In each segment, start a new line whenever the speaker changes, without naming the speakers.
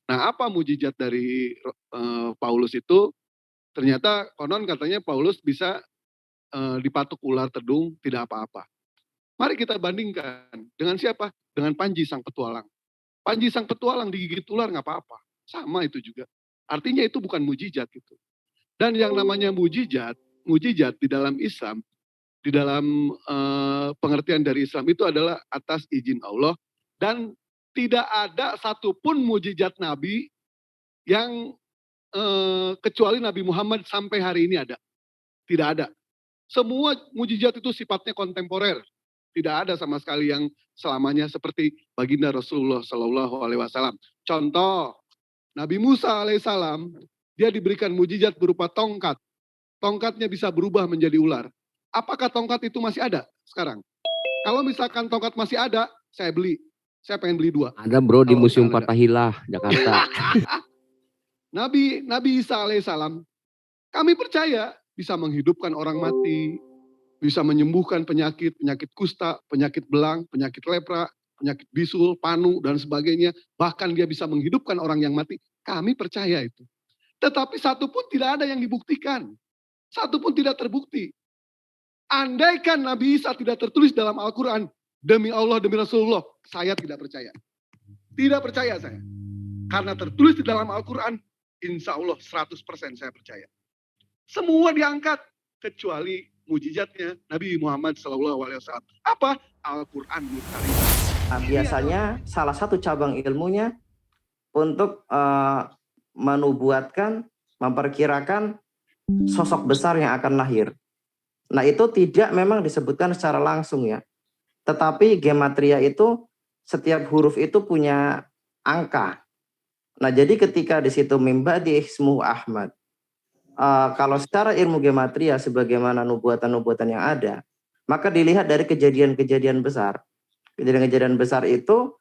Nah, apa mujizat dari Paulus itu? Ternyata konon katanya Paulus bisa dipatuk ular tedung tidak apa-apa. Mari kita bandingkan dengan siapa? Dengan Panji sang petualang. Panji sang petualang digigit ular nggak apa-apa. Sama itu juga. Artinya itu bukan mujizat gitu. Dan yang namanya mujizat, mujizat di dalam Islam, di dalam pengertian dari Islam itu adalah atas izin Allah, dan tidak ada satupun mujizat Nabi yang kecuali Nabi Muhammad sampai hari ini ada. Tidak ada. Semua mujizat itu sifatnya kontemporer. Tidak ada sama sekali yang selamanya seperti baginda Rasulullah Shallallahu Alaihi Wasallam. Contoh, Nabi Musa alaihissalam, dia diberikan mujizat berupa tongkat. Tongkatnya bisa berubah menjadi ular. Apakah tongkat itu masih ada sekarang? Kalau misalkan tongkat masih ada, saya beli. Saya pengen beli 2.
Ada bro di Museum Fathahillah, Jakarta.
Nabi Isa alaihissalam, kami percaya bisa menghidupkan orang mati, bisa menyembuhkan penyakit kusta, penyakit belang, penyakit lepra, penyakit bisul, panu, dan sebagainya. Bahkan dia bisa menghidupkan orang yang mati. Kami percaya itu. Tetapi satu pun tidak ada yang dibuktikan. Satu pun tidak terbukti. Andaikan Nabi Isa tidak tertulis dalam Al-Quran, demi Allah, demi Rasulullah, saya tidak percaya. Tidak percaya saya. Karena tertulis di dalam Al-Quran, insya Allah 100% saya percaya. Semua diangkat, kecuali mujizatnya Nabi Muhammad SAW. Apa? Al-Quran Karim.
Nah, biasanya salah satu cabang ilmunya untuk menubuatkan, memperkirakan sosok besar yang akan lahir. Nah, itu tidak memang disebutkan secara langsung ya. Tetapi gematria itu setiap huruf itu punya angka. Nah, jadi ketika di situ mimbadi ismuhu Ahmad, kalau secara ilmu gematria sebagaimana nubuatan-nubuatan yang ada, maka dilihat dari kejadian-kejadian besar. Kejadian-kejadian besar itu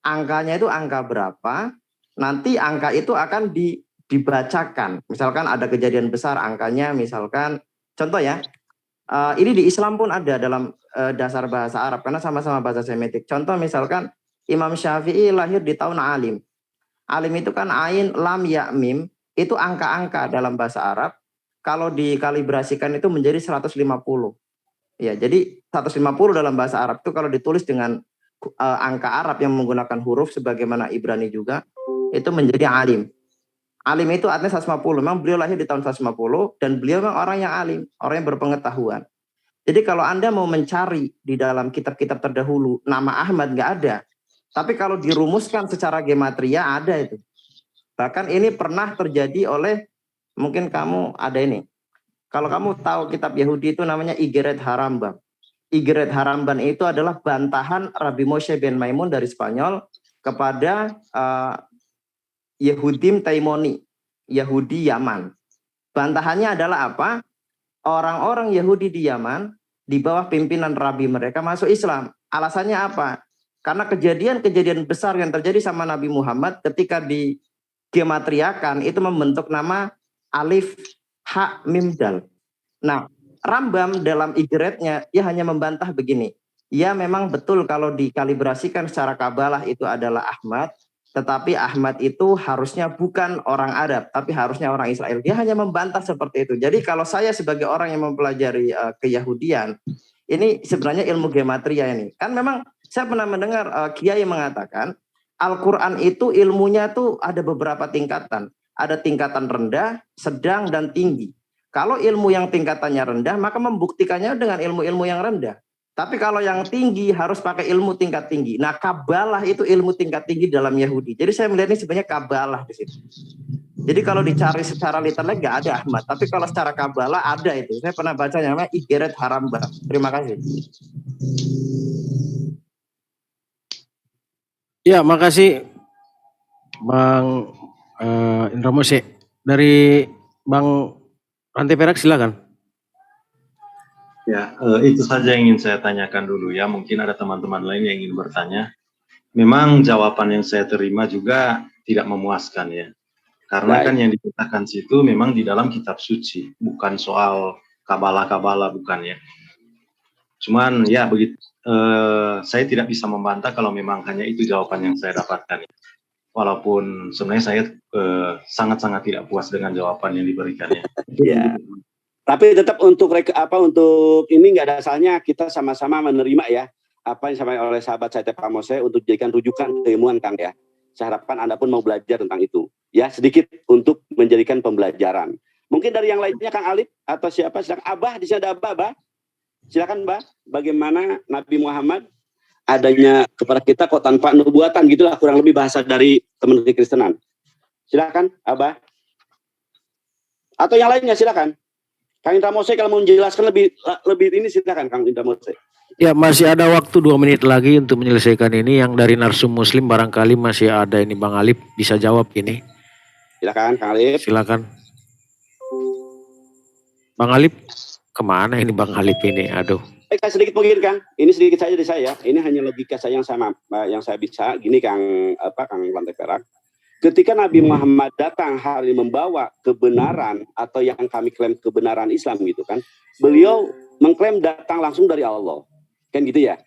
angkanya itu angka berapa, nanti angka itu akan dibacakan. Misalkan ada kejadian besar angkanya, misalkan contoh ya, ini di Islam pun ada dalam dasar bahasa Arab karena sama-sama bahasa Semitik. Contoh misalkan Imam Syafi'i lahir di tahun Alim. Alim itu kan ain, lam, ya, mim. Itu angka-angka dalam bahasa Arab. Kalau dikalibrasikan itu menjadi 150. Ya, jadi 150 dalam bahasa Arab itu kalau ditulis dengan angka Arab yang menggunakan huruf sebagaimana Ibrani juga, itu menjadi alim. Alim itu artinya 150. Memang beliau lahir di tahun 150 dan beliau memang orang yang alim, orang yang berpengetahuan. Jadi kalau Anda mau mencari di dalam kitab-kitab terdahulu nama Ahmad nggak ada. Tapi kalau dirumuskan secara gematria ada itu. Bahkan ini pernah terjadi oleh, mungkin kamu ada ini. Kalau kamu tahu kitab Yahudi itu namanya Igeret Harambam. Igeret Haramban itu adalah bantahan Rabbi Moshe ben Maimun dari Spanyol kepada Yehudim Taimoni, Yahudi Yaman. Bantahannya adalah apa? Orang-orang Yahudi di Yaman di bawah pimpinan Rabi mereka masuk Islam. Alasannya apa? Karena kejadian-kejadian besar yang terjadi sama Nabi Muhammad ketika digematriakan itu membentuk nama Alif Ha Mim Dal. Nah, Rambam dalam Igretnya dia hanya membantah begini. Ya memang betul kalau dikalibrasikan secara kabalah itu adalah Ahmad, tetapi Ahmad itu harusnya bukan orang Arab, tapi harusnya orang Israel. Dia hanya membantah seperti itu. Jadi kalau saya sebagai orang yang mempelajari keyahudian, ini sebenarnya ilmu gematria ini. Kan memang saya pernah mendengar kiai mengatakan Al-Quran itu ilmunya tuh ada beberapa tingkatan. Ada tingkatan rendah, sedang, dan tinggi. Kalau ilmu yang tingkatannya rendah, maka membuktikannya dengan ilmu-ilmu yang rendah. Tapi kalau yang tinggi harus pakai ilmu tingkat tinggi. Nah, kabalah itu ilmu tingkat tinggi dalam Yahudi. Jadi saya melihat ini sebenarnya kabalah di situ. Jadi kalau dicari secara literal nggak ada Ahmad. Tapi kalau secara kabalah ada itu. Saya pernah baca namanya Igeret Harambah. Terima kasih.
Ya, makasih Bang Indra Mose. Dari Bang Ranti Perak silakan.
Ya, itu saja yang ingin saya tanyakan dulu ya. Mungkin ada teman-teman lain yang ingin bertanya. Memang jawaban yang saya terima juga tidak memuaskan ya. Karena kan yang dikatakan situ memang di dalam kitab suci, bukan soal kabalah-kabalah, bukan ya. Cuman ya begitu, saya tidak bisa membantah kalau memang hanya itu jawaban yang saya dapatkan. walaupun sebenarnya saya sangat-sangat tidak puas dengan jawaban yang diberikannya.
Iya. Tapi tetap untuk ini nggak ada salahnya kita sama-sama menerima ya apa yang disampaikan oleh sahabat saya Pak Mose untuk dijadikan rujukan keilmuan Kang ya. Saya harapkan Anda pun mau belajar tentang itu. Ya, sedikit untuk menjadikan pembelajaran. Mungkin dari yang lainnya Kang Alif atau siapa? Silakan Abah, di sini ada Abah. Silakan Mbak, bagaimana Nabi Muhammad adanya kepada kita kok tanpa nubuatan, gitulah kurang lebih bahasa dari teman Kristenan. Silakan Abah. Atau yang lainnya silakan. Kang Indra Mose kalau mau menjelaskan lebih ini silakan Kang Indra Mose.
Ya, masih ada waktu 2 menit lagi untuk menyelesaikan ini. Yang dari Narsum Muslim barangkali masih ada ini Bang Alif bisa jawab ini.
Silakan Kang Alif.
Silakan. Bang Alif, kemana ini Bang Alif ini? Aduh.
Sedikit mungkin Kang, ini sedikit saja dari saya. Ini hanya logika saya yang saya bisa. Gini Kang Lantai Perak. Ketika Nabi Muhammad datang hari membawa kebenaran atau yang kami klaim kebenaran Islam gitu kan, beliau mengklaim datang langsung dari Allah, kan gitu ya.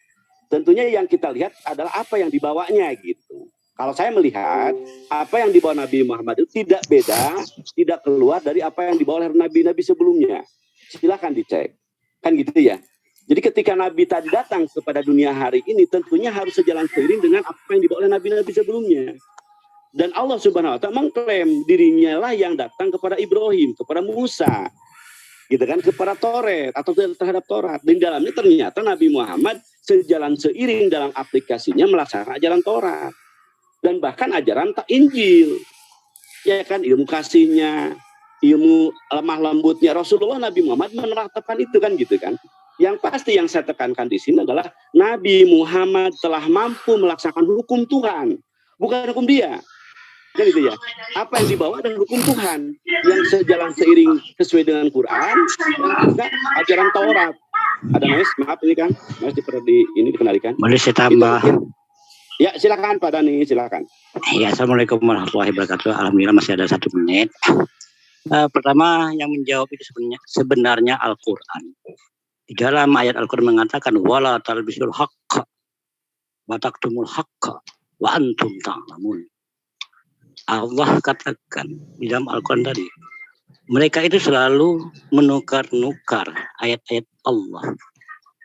Tentunya yang kita lihat adalah apa yang dibawanya gitu. Kalau saya melihat apa yang dibawa Nabi Muhammad itu tidak beda, tidak keluar dari apa yang dibawa oleh nabi-nabi sebelumnya. Silakan dicek, kan gitu ya. Jadi ketika Nabi tadi datang kepada dunia hari ini, tentunya harus sejalan seiring dengan apa yang dibawa oleh nabi-nabi sebelumnya. Dan Allah Subhanahu Wa Taala mengklaim dirinya lah yang datang kepada Ibrahim, kepada Musa, gitu kan, kepada Taurat atau terhadap Taurat. Dan dalamnya ternyata Nabi Muhammad sejalan seiring dalam aplikasinya melaksanakan ajaran Taurat dan bahkan ajaran Injil, ya kan, ilmu kasihnya, ilmu lemah lembutnya Rasulullah Nabi Muhammad menerapkan itu kan gitu kan. Yang pasti yang saya tekankan di sini adalah Nabi Muhammad telah mampu melaksanakan hukum Tuhan, bukan hukum dia. Kan gitu ya. Apa yang dibawa adalah hukum Tuhan yang sejalan seiring sesuai dengan Quran dan juga ajaran Taurat. Ada Mas, maaf ini kan, Mas ini dikendalikan.
Boleh saya tambah?
Ya silakan Pak Dani, silakan.
Ya, Assalamualaikum warahmatullahi wabarakatuh. Alhamdulillah masih ada 1 menit. Pertama yang menjawab itu sebenarnya Al-Quran. Di dalam ayat Al-Quran mengatakan wala talbisul haqqa wa taktumul haqqa wa antum ta'lamun. Allah katakan di dalam Al-Quran tadi, mereka itu selalu menukar-nukar ayat-ayat Allah,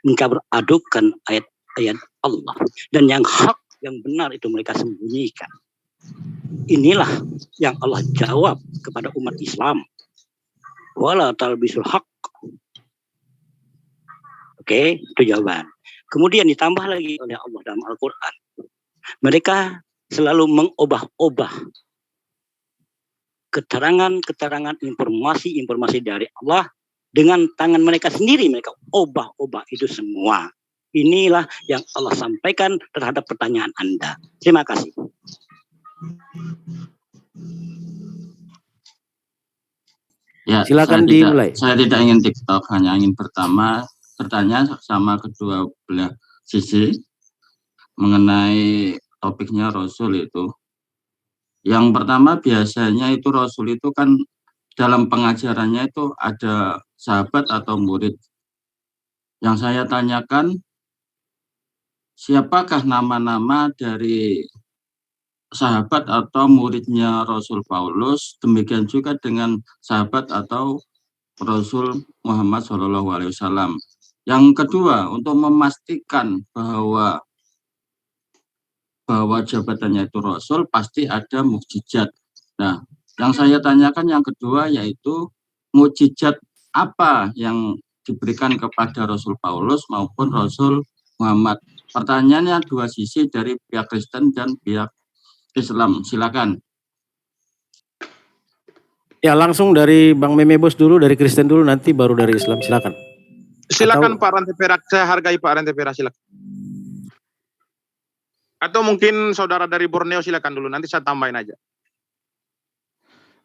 mencampur-adukan ayat-ayat Allah, dan yang hak, yang benar itu mereka sembunyikan. Inilah yang Allah jawab kepada umat Islam. Wala talbisul haqq. Oke, itu jawaban. Kemudian ditambah lagi oleh Allah dalam Al-Quran. Mereka selalu mengubah-ubah keterangan-keterangan informasi dari Allah dengan tangan mereka sendiri. Mereka ubah-ubah itu semua. Inilah yang Allah sampaikan terhadap pertanyaan Anda. Terima kasih.
Ya,
silakan dimulai.
Saya tidak ingin TikTok, hanya ingin bertanya sama kedua belah sisi mengenai topiknya Rasul itu. Yang pertama, biasanya itu Rasul itu kan dalam pengajarannya itu ada sahabat atau murid. Yang saya tanyakan, siapakah nama-nama dari sahabat atau muridnya Rasul Paulus, demikian juga dengan sahabat atau Rasul Muhammad SAW. Yang kedua, untuk memastikan bahwa jabatannya itu Rasul, pasti ada mukjizat. Nah, yang saya tanyakan yang kedua yaitu mukjizat apa yang diberikan kepada Rasul Paulus maupun Rasul Muhammad. Pertanyaannya 2 sisi dari pihak Kristen dan pihak Islam. Silakan.
Ya, langsung dari Bang Memebos dulu, dari Kristen dulu, nanti baru dari Islam. Silakan.
Silakan Pak Rantai Perak, saya hargai Pak Rantai Perak, silakan. Atau mungkin saudara dari Borneo silakan dulu, nanti saya tambahin aja.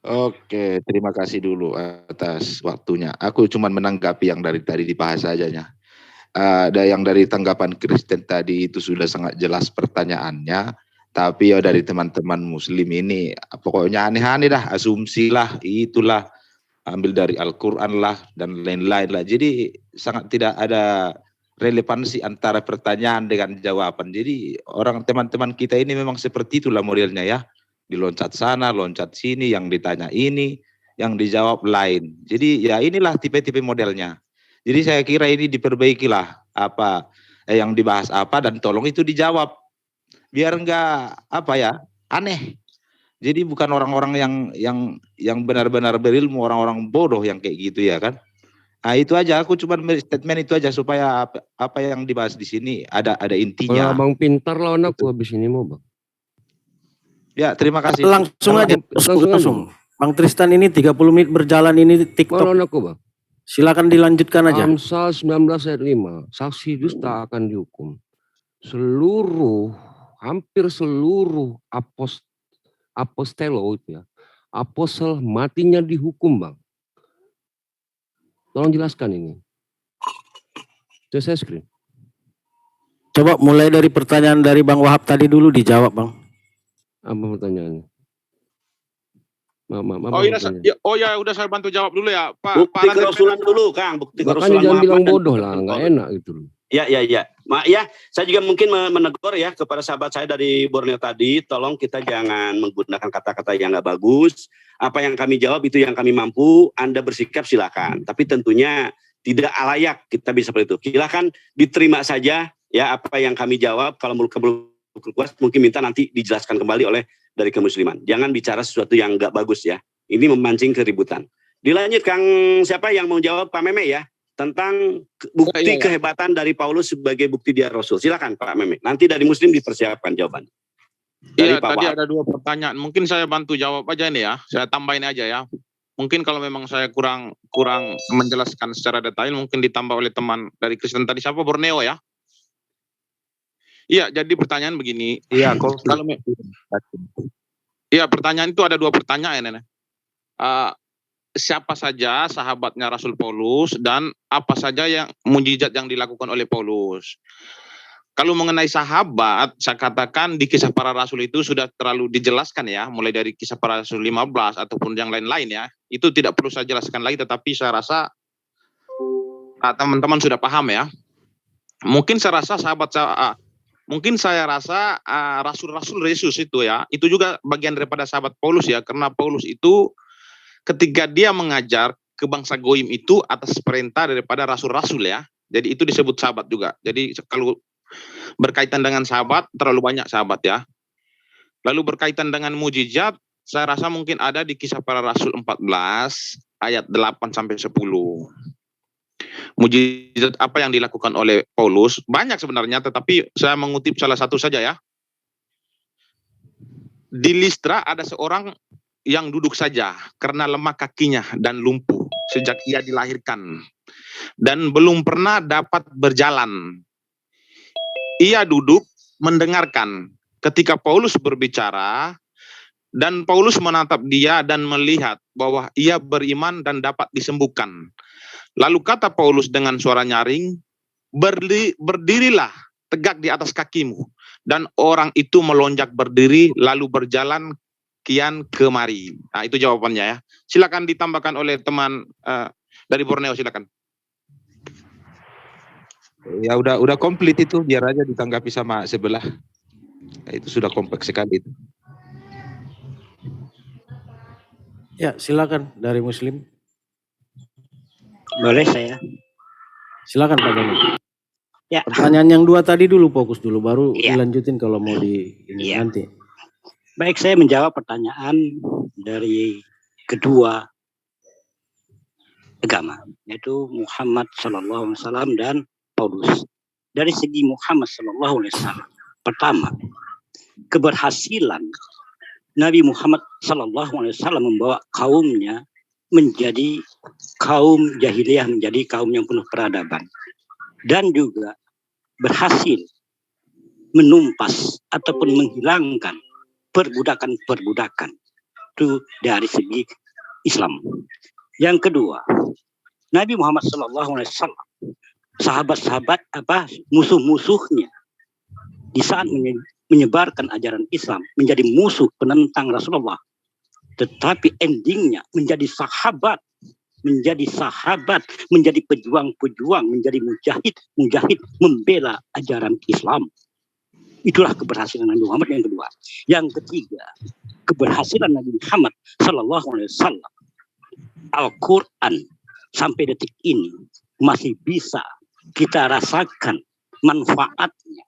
Oke, terima kasih dulu atas waktunya. Aku cuma menanggapi yang dari tadi dibahas sajanya. Ada yang dari tanggapan Kristen tadi itu sudah sangat jelas pertanyaannya, tapi ya dari teman-teman Muslim ini pokoknya aneh-aneh dah, asumsi lah, itulah, ambil dari Al-Quran lah dan lain-lain lah. Jadi sangat tidak ada relevansi antara pertanyaan dengan jawaban. Jadi teman-teman kita ini memang seperti itulah modelnya ya. diloncat sana, loncat sini, yang ditanya ini, yang dijawab lain. Jadi ya inilah tipe-tipe modelnya. Jadi saya kira ini diperbaikilah apa yang dibahas apa dan tolong itu dijawab biar enggak apa ya aneh. Jadi bukan orang-orang yang benar-benar berilmu, orang-orang bodoh yang kayak gitu ya kan. Nah itu aja, aku cuma statement itu aja supaya apa yang dibahas di sini ada intinya.
Kalau abang pintar lawan aku habis ini mau bang.
Ya terima kasih.
Langsung aja. Bang Tristan ini 30 menit berjalan ini TikTok.
Lawan aku bang.
Silakan dilanjutkan aja.
Amsal 19 ayat 5. Saksi dusta akan dihukum. Hampir seluruh apostelo itu ya. Apostel matinya dihukum bang. Tolong jelaskan ini. Saya screen.
Coba mulai dari pertanyaan dari Bang Wahab tadi dulu dijawab bang.
Apa pertanyaannya?
Oh ya, udah saya bantu jawab dulu ya, Pak.
Bukti kerasulan dulu, Kang. Bukti kerasulan.
Jangan bilang bodoh lah, nggak enak gitu.
Ya. Saya juga mungkin menegur ya kepada sahabat saya dari Borneo tadi, tolong kita jangan menggunakan kata-kata yang nggak bagus. Apa yang kami jawab itu yang kami mampu. Anda bersikap silakan, tapi tentunya tidak layak kita bisa seperti itu. Silakan diterima saja ya apa yang kami jawab. Kalau keluar mungkin minta nanti dijelaskan kembali oleh dari kemusliman. Jangan bicara sesuatu yang nggak bagus ya. Ini memancing keributan. Dilanjut Kang siapa yang mau jawab Pak Meme ya tentang bukti kehebatan dari Paulus sebagai bukti dia Rasul. Silakan Pak Meme. Nanti dari Muslim dipersiapkan jawaban.
Iya tadi ada 2 pertanyaan. Mungkin saya bantu jawab aja ini ya. Saya tambahin aja ya. Mungkin kalau memang saya kurang menjelaskan secara detail mungkin ditambah oleh teman dari Kristen tadi siapa Borneo ya. Iya, jadi pertanyaan begini.
Iya,
pertanyaan itu ada 2 pertanyaan. Siapa saja sahabatnya Rasul Paulus dan apa saja yang mukjizat yang dilakukan oleh Paulus. Kalau mengenai sahabat, saya katakan di kisah para rasul itu sudah terlalu dijelaskan ya, mulai dari kisah para rasul 15 ataupun yang lain-lain ya. Itu tidak perlu saya jelaskan lagi, tetapi saya rasa teman-teman sudah paham ya. Mungkin saya rasa rasul-rasul Yesus itu ya, itu juga bagian daripada sahabat Paulus ya, karena Paulus itu ketika dia mengajar ke bangsa Goim itu atas perintah daripada rasul-rasul ya, jadi itu disebut sahabat juga. Jadi kalau berkaitan dengan sahabat, terlalu banyak sahabat ya. Lalu berkaitan dengan mujizat, saya rasa mungkin ada di kisah para rasul 14 ayat 8-10. Mujizat apa yang dilakukan oleh Paulus banyak sebenarnya, tetapi saya mengutip salah satu saja ya. Di Listra ada seorang yang duduk saja karena lemah kakinya dan lumpuh sejak ia dilahirkan dan belum pernah dapat berjalan. Ia duduk mendengarkan ketika Paulus berbicara, dan Paulus menatap dia dan melihat bahwa ia beriman dan dapat disembuhkan. Lalu kata Paulus dengan suara nyaring, berdirilah tegak di atas kakimu. Dan orang itu melonjak berdiri lalu berjalan kian kemari. Nah itu jawabannya ya. Silakan ditambahkan oleh teman dari Borneo, silakan.
Ya udah komplit itu, biar aja ditanggapi sama sebelah. Nah, itu sudah kompleks sekali itu.
Ya silakan dari Muslim.
Boleh saya?
Silakan Pak Gamal.
Ya.
Pertanyaan yang 2 tadi dulu, fokus dulu, baru dilanjutin kalau mau nanti.
Baik, saya menjawab pertanyaan dari kedua agama, yaitu Muhammad SAW dan Paulus. Dari segi Muhammad SAW, pertama, keberhasilan Nabi Muhammad SAW membawa kaumnya menjadi kaum jahiliyah, menjadi kaum yang penuh peradaban, dan juga berhasil menumpas ataupun menghilangkan perbudakan itu dari segi Islam. Yang kedua, Nabi Muhammad SAW, sahabat-sahabat musuh-musuhnya di saat menyebarkan ajaran Islam menjadi musuh penentang Rasulullah, tetapi endingnya menjadi sahabat, menjadi pejuang-pejuang, menjadi mujahid membela ajaran Islam. Itulah keberhasilan Nabi Muhammad yang kedua. Yang ketiga, keberhasilan Nabi Muhammad Sallallahu Alaihi Wasallam, Al-Quran sampai detik ini masih bisa kita rasakan manfaatnya,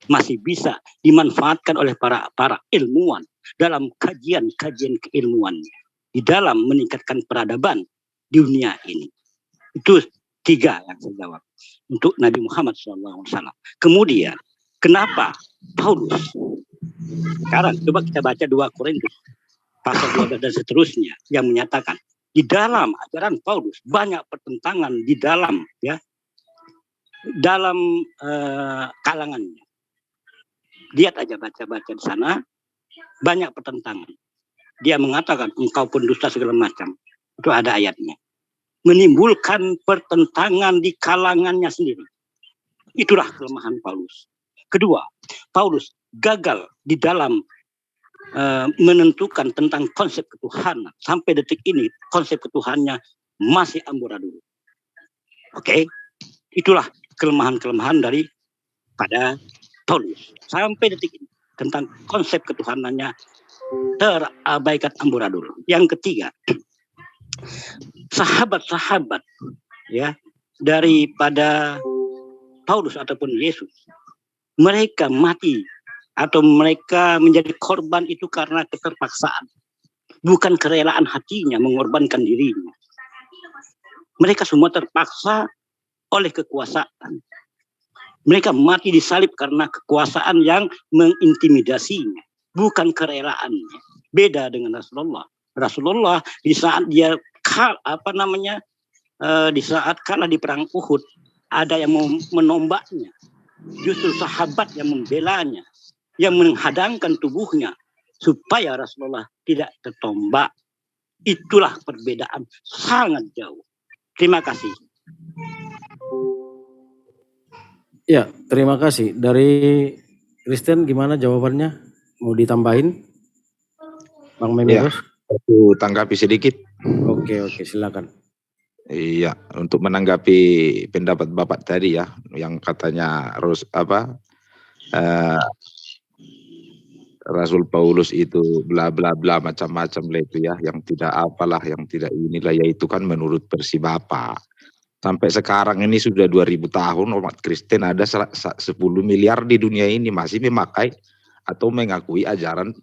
masih bisa dimanfaatkan oleh para ilmuwan dalam kajian-kajian keilmuannya di dalam meningkatkan peradaban di dunia ini. Itu 3 yang saya jawab untuk Nabi Muhammad SAW. Kemudian kenapa Paulus? Sekarang coba kita baca 2 Korintus pasal 12 dan seterusnya yang menyatakan di dalam ajaran Paulus banyak pertentangan di dalam kalangannya. Lihat aja baca-baca di sana, banyak pertentangan. Dia mengatakan engkau pendusta segala macam. Itu ada ayatnya. Menimbulkan pertentangan di kalangannya sendiri. Itulah kelemahan Paulus. Kedua, Paulus gagal di dalam menentukan tentang konsep ketuhanan. Sampai detik ini konsep ketuhanannya masih amburadul. Oke, itulah kelemahan-kelemahan daripada Paulus. Sampai detik ini tentang konsep ketuhanannya terabaikan amburadul. Yang ketiga, sahabat-sahabat daripada Paulus ataupun Yesus, mereka mati atau mereka menjadi korban itu karena keterpaksaan, bukan kerelaan hatinya mengorbankan dirinya. Mereka semua terpaksa oleh kekuasaan. Mereka mati disalib karena kekuasaan yang mengintimidasinya, bukan kerelaannya. Beda dengan Rasulullah. Rasulullah di saat dia di saat kalah di perang Uhud, ada yang menombaknya. Justru sahabat yang membelanya, yang menghadangkan tubuhnya supaya Rasulullah tidak tertombak. Itulah perbedaan sangat jauh. Terima kasih.
Ya, terima kasih. Dari Kristen gimana jawabannya? Mau ditambahin? Bang Memirus?
Aku tanggapi sedikit.
Oke, silakan.
Iya, untuk menanggapi pendapat Bapak tadi ya, yang katanya Rasul Paulus itu bla bla bla macam-macam lah itu ya, yang tidak apalah, yang tidak inilah, yaitu kan menurut versi Bapak. Sampai sekarang ini sudah 2000 tahun umat Kristen ada 10 miliar di dunia ini masih memakai atau mengakui ajaran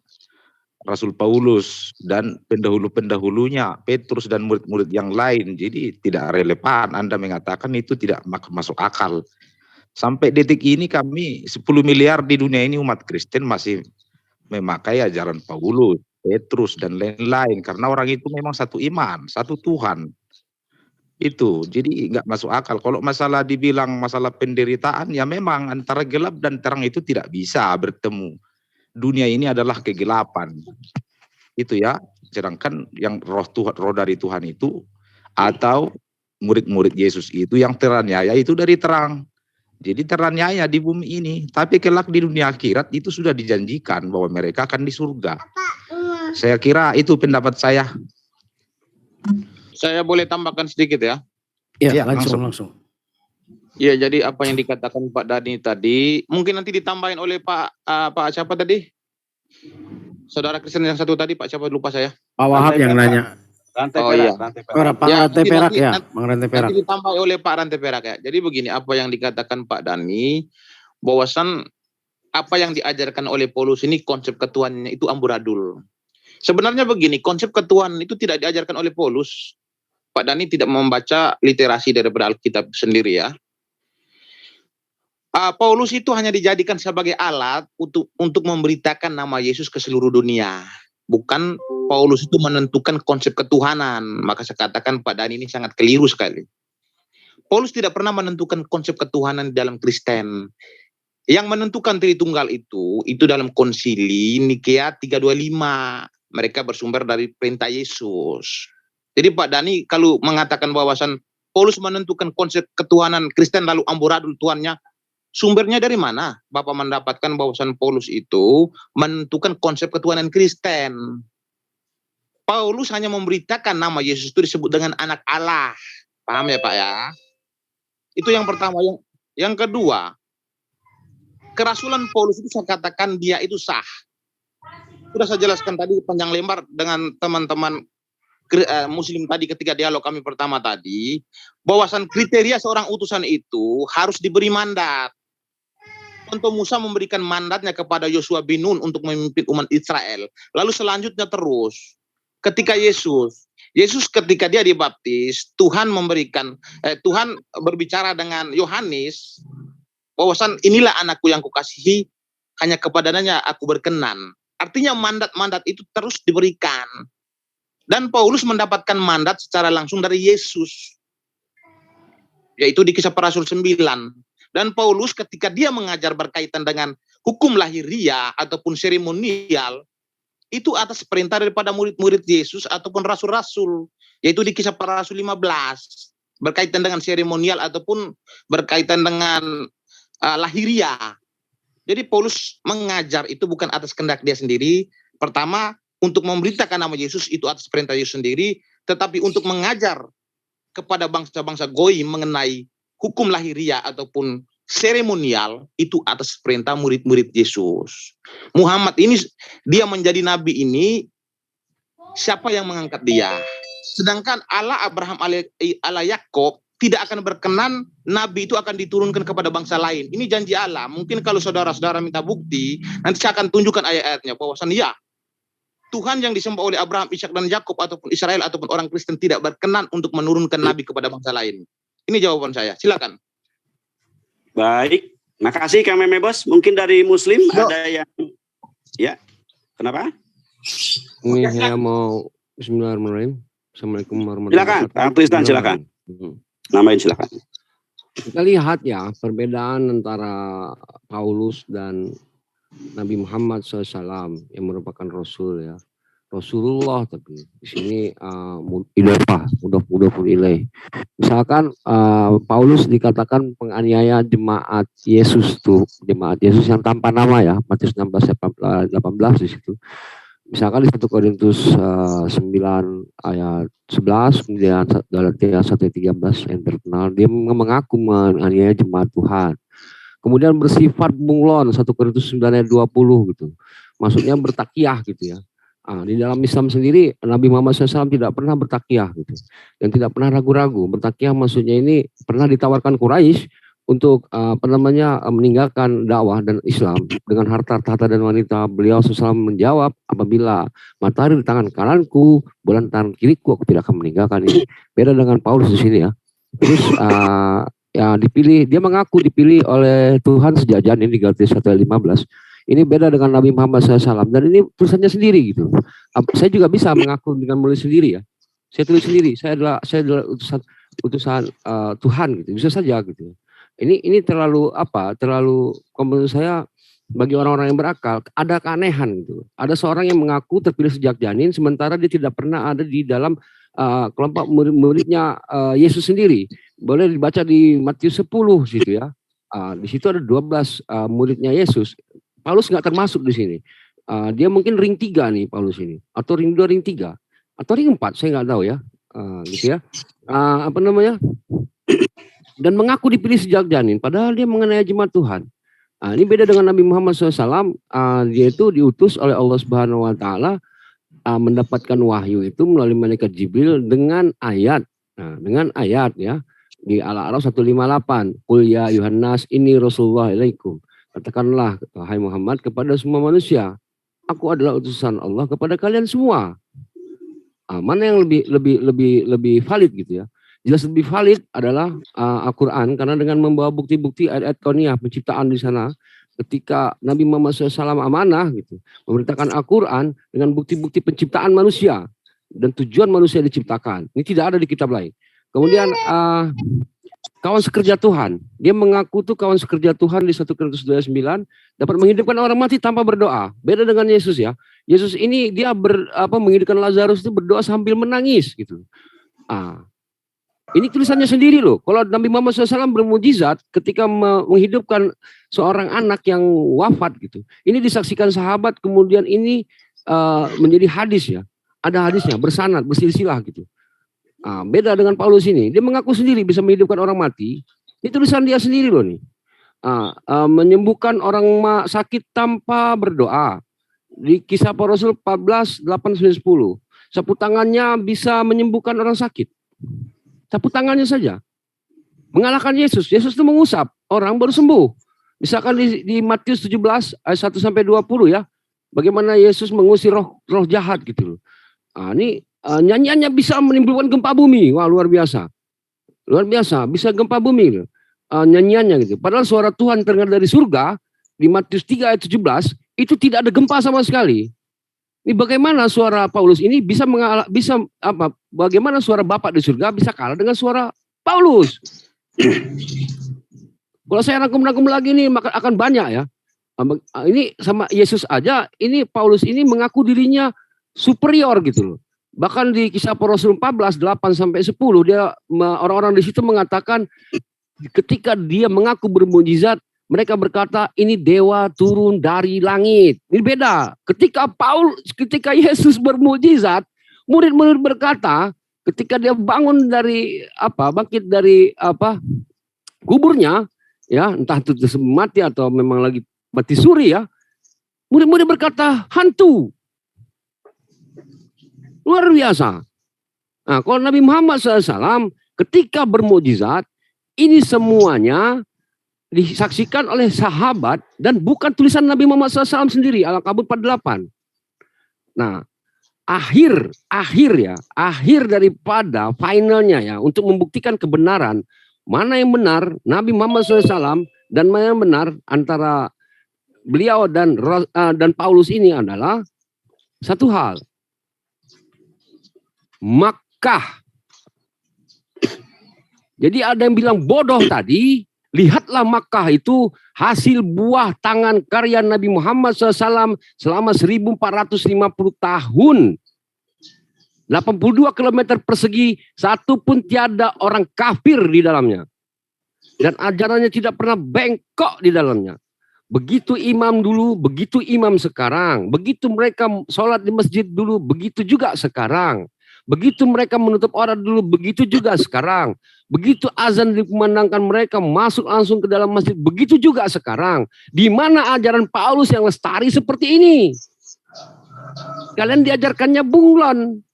Rasul Paulus dan pendahulu-pendahulunya, Petrus dan murid-murid yang lain. Jadi tidak relevan Anda mengatakan itu tidak masuk akal. Sampai detik ini kami 10 miliar di dunia ini umat Kristen masih memakai ajaran Paulus, Petrus dan lain-lain. Karena orang itu memang satu iman, satu Tuhan. Itu jadi nggak masuk akal. Kalau masalah dibilang masalah penderitaan, ya memang antara gelap dan terang itu tidak bisa bertemu. Dunia ini adalah kegelapan, itu ya. Sedangkan yang roh dari Tuhan itu atau murid-murid Yesus itu yang teraniaya itu dari terang. Jadi teraniaya di bumi ini, tapi kelak di dunia akhirat itu sudah dijanjikan bahwa mereka akan di surga. Saya kira itu pendapat saya.
Saya boleh tambahkan sedikit ya?
Ya, langsung.
Ya, jadi apa yang dikatakan Pak Dani tadi, mungkin nanti ditambahin oleh Pak siapa tadi? Saudara Kristen yang satu tadi, Pak siapa lupa saya.
Pak Wahab yang nanya.
Rantai
Pak Rantai Perak ya, Bang Rantai Perak.
Nanti ditambah oleh Pak Rantai Perak ya. Jadi begini, apa yang dikatakan Pak Dani, bahwasan apa yang diajarkan oleh Paulus ini konsep ketuhannya itu amburadul. Sebenarnya begini, konsep ketuhanan itu tidak diajarkan oleh Paulus. Pak Dani tidak membaca literasi daripada Alkitab sendiri ya. Paulus itu hanya dijadikan sebagai alat untuk memberitakan nama Yesus ke seluruh dunia. Bukan Paulus itu menentukan konsep ketuhanan. Maka saya katakan Pak Dani ini sangat keliru sekali. Paulus tidak pernah menentukan konsep ketuhanan dalam Kristen. Yang menentukan Tritunggal itu dalam konsili Nikea 325. Mereka bersumber dari perintah Yesus. Jadi Pak Dani kalau mengatakan bahwasan Paulus menentukan konsep ketuhanan Kristen lalu amburadul Tuhannya, sumbernya dari mana? Bapak mendapatkan bahwasan Paulus itu menentukan konsep ketuhanan Kristen. Paulus hanya memberitakan nama Yesus itu disebut dengan anak Allah. Paham ya Pak ya? Itu yang pertama. Yang kedua, kerasulan Paulus itu saya katakan dia itu sah. Sudah saya jelaskan tadi panjang lebar dengan teman-teman Muslim tadi ketika dialog kami pertama tadi, bahwasan kriteria seorang utusan itu harus diberi mandat. Contoh Musa memberikan mandatnya kepada Yosua bin Nun untuk memimpin umat Israel. Lalu selanjutnya terus ketika Yesus ketika dia dibaptis, Tuhan berbicara dengan Yohanes bahwasan inilah anakku yang kukasihi, hanya kepadanya aku berkenan. Artinya mandat-mandat itu terus diberikan. Dan Paulus mendapatkan mandat secara langsung dari Yesus, yaitu di Kisah Para Rasul 9. Dan Paulus ketika dia mengajar berkaitan dengan hukum lahiria ataupun seremonial, itu atas perintah daripada murid-murid Yesus ataupun rasul-rasul, yaitu di Kisah Para Rasul 15, berkaitan dengan seremonial ataupun berkaitan dengan lahiria. Jadi Paulus mengajar itu bukan atas kehendak dia sendiri. Pertama, untuk memberitakan nama Yesus itu atas perintah Yesus sendiri, tetapi untuk mengajar kepada bangsa-bangsa Goyim mengenai hukum lahiria ataupun seremonial itu atas perintah murid-murid Yesus. Muhammad ini, dia menjadi nabi ini, siapa yang mengangkat dia? Sedangkan Allah Abraham, Allah Yakob tidak akan berkenan nabi itu akan diturunkan kepada bangsa lain. Ini janji Allah. Mungkin kalau saudara-saudara minta bukti, nanti saya akan tunjukkan ayat-ayatnya bahwasan ya, Tuhan yang disembah oleh Abraham, Ishak dan Yakub ataupun Israel ataupun orang Kristen tidak berkenan untuk menurunkan nabi kepada bangsa lain. Ini jawaban saya. Silakan.
Baik, makasih Kang Meme Bos. Mungkin dari Muslim ada yang, ya, kenapa?
Ini saya mau Bismillahirrahmanirrahim. Assalamualaikum warahmatullahi wabarakatuh.
Silakan, Kang Tristan silakan. Namain silakan.
Kita lihat ya perbedaan antara Paulus dan Nabi Muhammad SAW yang merupakan Rasul ya. Rasulullah, tapi di sini mudhaf ilaih. Misalkan Paulus dikatakan penganiaya jemaat Yesus tuh, jemaat Yesus yang tanpa nama ya, Matius 16:18 di situ. Misalkan di 1 Korintus 9 ayat 11, kemudian Galatia 1:13 yang terkenal, dia mengaku menganiaya jemaat Tuhan. Kemudian bersifat bunglon 1 Korintus 9 ayat 20 gitu. Maksudnya bertakiyah gitu ya. Di dalam Islam sendiri Nabi Muhammad SAW tidak pernah bertakiyah gitu, dan tidak pernah ragu-ragu. Bertakiyah maksudnya ini pernah ditawarkan Quraisy untuk meninggalkan dakwah dan Islam dengan harta, tahta dan wanita. Beliau SAW menjawab, apabila matahari di tangan kananku, bulan di tangan kiriku, aku tidak akan meninggalkan ini. Beda dengan Paulus di sini ya. Terus ya dipilih, dia mengaku dipilih oleh Tuhan sejak janin di Galatia 1:15. Ini beda dengan Nabi Muhammad SAW, dan ini tulisannya sendiri gitu. Saya juga bisa mengaku dengan menulis sendiri ya. Saya tulis sendiri. Saya adalah utusan Tuhan gitu. Bisa saja gitu. Ini terlalu menurut saya bagi orang-orang yang berakal ada keanehan gitu. Ada seorang yang mengaku terpilih sejak janin, sementara dia tidak pernah ada di dalam kelompok murid-muridnya Yesus sendiri. Boleh dibaca di Matius 10 situ ya. Di situ ada 12 muridnya Yesus. Paulus nggak termasuk di sini. Dia mungkin ring 3 nih Paulus ini, atau ring 2, ring 3, atau ring 4, saya nggak tahu ya. Gitu ya. Dan mengaku dipilih sejak janin, padahal dia mengenai jemaat Tuhan. Ini beda dengan Nabi Muhammad SAW. Dia itu diutus oleh Allah Subhanahu Wa Taala, mendapatkan wahyu itu melalui malaikat Jibril dengan ayat. Dengan ayat ya di Al-A'raf 158. Qul ya Yuhannas inni Rasulullah ilaikum. Katakanlah, wahai Muhammad, kepada semua manusia, aku adalah utusan Allah kepada kalian semua. Mana yang lebih valid gitu ya? Jelas lebih valid adalah Al-Quran, karena dengan membawa bukti-bukti ayat-ayat kauniyah penciptaan di sana, ketika Nabi Muhammad SAW amanah gitu, memberitakan Al-Quran dengan bukti-bukti penciptaan manusia dan tujuan manusia diciptakan. Ini tidak ada di kitab lain. Kemudian kawan sekerja Tuhan, dia mengaku tuh kawan sekerja Tuhan di 1 Korintus 2:9 dapat menghidupkan orang mati tanpa berdoa. Beda dengan Yesus ya. Yesus ini dia menghidupkan Lazarus itu berdoa sambil menangis gitu. Ini tulisannya sendiri loh. Kalau Nabi Muhammad SAW bermujizat ketika menghidupkan seorang anak yang wafat gitu. Ini disaksikan sahabat, kemudian ini menjadi hadis ya. Ada hadisnya, bersanad, bersilsilah gitu. Beda dengan Paulus ini, dia mengaku sendiri bisa menghidupkan orang mati. Ini tulisan dia sendiri loh nih. Menyembuhkan orang sakit tanpa berdoa. Di Kisah Para Rasul 14, 8-10. Sapu tangannya bisa menyembuhkan orang sakit. Sapu tangannya saja. Mengalahkan Yesus. Yesus itu mengusap, orang baru sembuh. Misalkan di Matius 17 ayat 1-20 ya. Bagaimana Yesus mengusir roh jahat gitu loh. Nah, ini nyanyiannya bisa menimbulkan gempa bumi. Wah, luar biasa. Luar biasa, bisa gempa bumi nyanyiannya gitu. Padahal suara Tuhan terdengar dari surga di Matius 3 ayat 17 itu tidak ada gempa sama sekali. Ini bagaimana suara Paulus ini bagaimana suara Bapa di surga bisa kalah dengan suara Paulus? Kalau saya rangkum lagi nih maka akan banyak ya. Ini sama Yesus aja, ini Paulus ini mengaku dirinya superior gitu loh. Bahkan di Kisah Para Rasul 14, 8-10 dia orang-orang di situ mengatakan ketika dia mengaku bermukjizat, mereka berkata ini dewa turun dari langit. Ini beda. Ketika Yesus bermukjizat, murid-murid berkata, ketika dia bangun dari bangkit dari kuburnya, ya entah itu mati atau memang lagi mati suri ya, murid-murid berkata hantu. Luar biasa. Nah, kalau Nabi Muhammad SAW ketika bermukjizat, ini semuanya disaksikan oleh sahabat dan bukan tulisan Nabi Muhammad SAW sendiri. Al-Ankabut 48. Nah, akhir daripada finalnya ya untuk membuktikan kebenaran mana yang benar Nabi Muhammad SAW dan mana yang benar antara beliau dan Paulus ini adalah satu hal. Makkah. Jadi ada yang bilang bodoh tadi. Lihatlah Makkah itu hasil buah tangan karya Nabi Muhammad SAW selama 1450 tahun. 82 km persegi, satu pun tiada orang kafir di dalamnya. Dan ajarannya tidak pernah bengkok di dalamnya. Begitu imam dulu, begitu imam sekarang. Begitu mereka sholat di masjid dulu, begitu juga sekarang. Begitu mereka menutup aurat dulu, begitu juga sekarang. Begitu azan dikumandangkan mereka masuk langsung ke dalam masjid, begitu juga sekarang. Di mana ajaran Paulus yang lestari seperti ini? Kalian diajarkannya bunglon.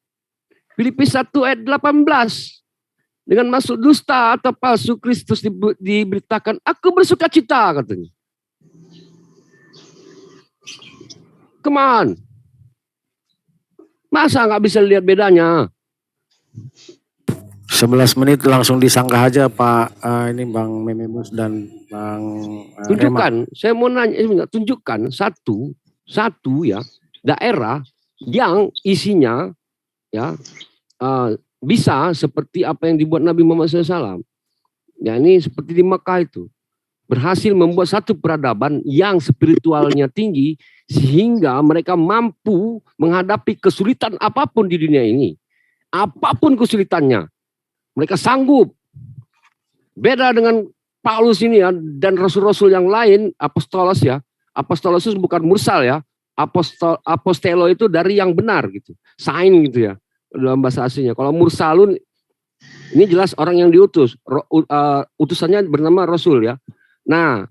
Filipi 1 ayat 18. Dengan masuk dusta atau palsu Kristus diberitakan, aku bersuka cita katanya. Come on. Masa nggak bisa lihat bedanya?
11 menit langsung disanggah aja Pak ini Bang Mememus dan Bang
Tunjukkan, saya mau nanya, tunjukkan satu ya daerah yang isinya ya bisa seperti apa yang dibuat Nabi Muhammad SAW. Ya ini seperti di Makkah itu. Berhasil membuat satu peradaban yang spiritualnya tinggi sehingga mereka mampu menghadapi kesulitan apapun di dunia ini. Apapun kesulitannya. Mereka sanggup. Beda dengan Paulus ini ya dan rasul-rasul yang lain, apostolos ya. Apostolos itu bukan mursal ya. Apostelo itu dari yang benar gitu. Sign gitu ya dalam bahasa aslinya. Kalau mursalun ini jelas orang yang diutus. Utusannya bernama rasul ya. Nah,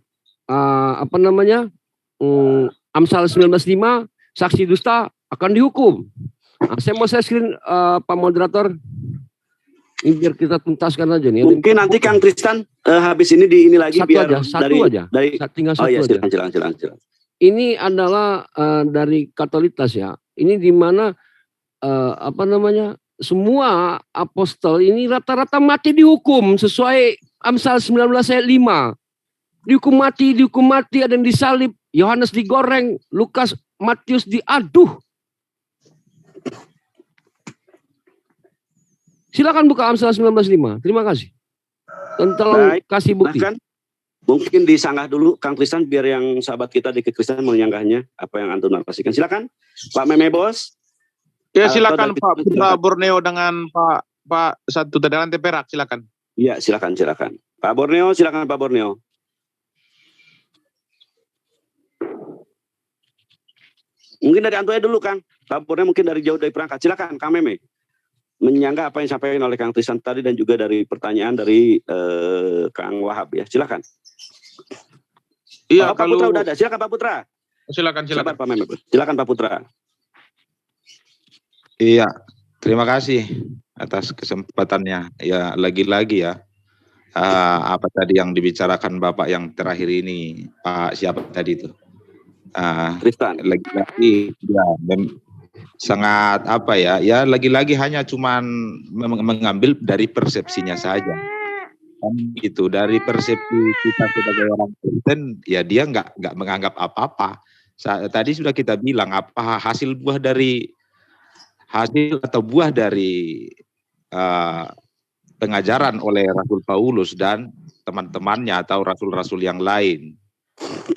Amsal 19:5 saksi dusta akan dihukum. Nah, saya mau screen Pak Moderator. Ini biar kita tuntaskan aja nih.
Mungkin nanti Kang Tristan habis ini lagi
satu
biar
aja, tinggal satu aja.
Silakan.
Ini adalah dari Katolitas ya. Ini di mana semua apostol ini rata-rata mati dihukum sesuai Amsal 19 ayat 5. Dihukum mati, ada yang disalib, Yohanes digoreng, Lukas, Matius diaduh. Silakan buka Amsal 19:5. Terima kasih. Dan tolong kasih bukti.
Bahkan, mungkin disanggah dulu Kang Tristan biar yang sahabat kita di Kekristenan menyanggahnya apa yang antum narasikan. Silakan Pak Meme Bos.
Ya silakan Pak Putra Borneo dengan Pak Satu Tadalante Perak silakan.
Iya silakan. Pak Borneo silakan Pak Borneo. Mungkin dari Antoya dulu Kang. Pak Borneo mungkin dari jauh dari perangkat. Silakan Kang Meme. Menyanggah apa yang disampaikan oleh Kang Tristan tadi dan juga dari pertanyaan dari Kang Wahab ya. Silakan.
Iya,
Pak Putra udah ada. Silakan Pak Putra.
Silakan.
Sabar, Pak Mehmet. Silakan Pak Putra.
Iya, terima kasih atas kesempatannya. Ya, lagi-lagi ya, apa tadi yang dibicarakan Bapak yang terakhir ini, Pak siapa tadi itu?
Tristan.
Lagi-lagi ya, sangat apa ya? Ya lagi-lagi hanya cuman mengambil dari persepsinya saja. Kan gitu, dari persepsi kita sebagai orang Kristen, ya dia nggak menganggap apa-apa. Tadi sudah kita bilang apa hasil atau buah dari pengajaran oleh Rasul Paulus dan teman-temannya atau rasul-rasul yang lain.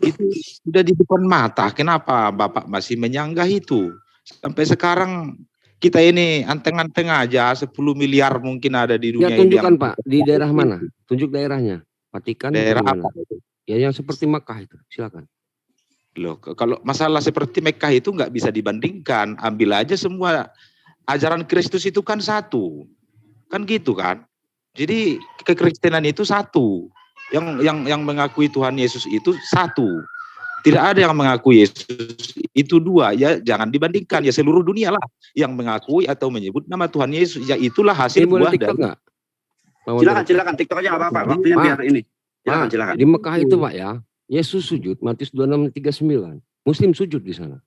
Itu sudah di depan mata. Kenapa Bapak masih menyanggah itu? Sampai sekarang kita ini anteng-anteng aja, 10 miliar mungkin ada di dunia
Ya tunjukkan
ini.
Pak, di daerah mana? Tunjuk daerahnya. Vatikan
Daerah
mana?
apa itu?
Ya yang seperti Makkah itu, silakan.
Loh, kalau masalah seperti Mekah itu nggak bisa dibandingkan. Ambil aja semua ajaran Kristus itu kan satu. Kan gitu kan? Jadi kekristenan itu satu. Yang mengakui Tuhan Yesus itu satu. Tidak ada yang mengakui Yesus itu dua. Ya jangan dibandingkan. Ya seluruh dunia lah yang mengakui atau menyebut nama Tuhan Yesus. Ya itulah hasil buah dari.
Silakan TikTok aja nggak apa-apa. Waktunya biar ini. Silakan.
Di Mekah itu Pak ya, Yesus sujud, Matius 26:39. Muslim sujud di sana.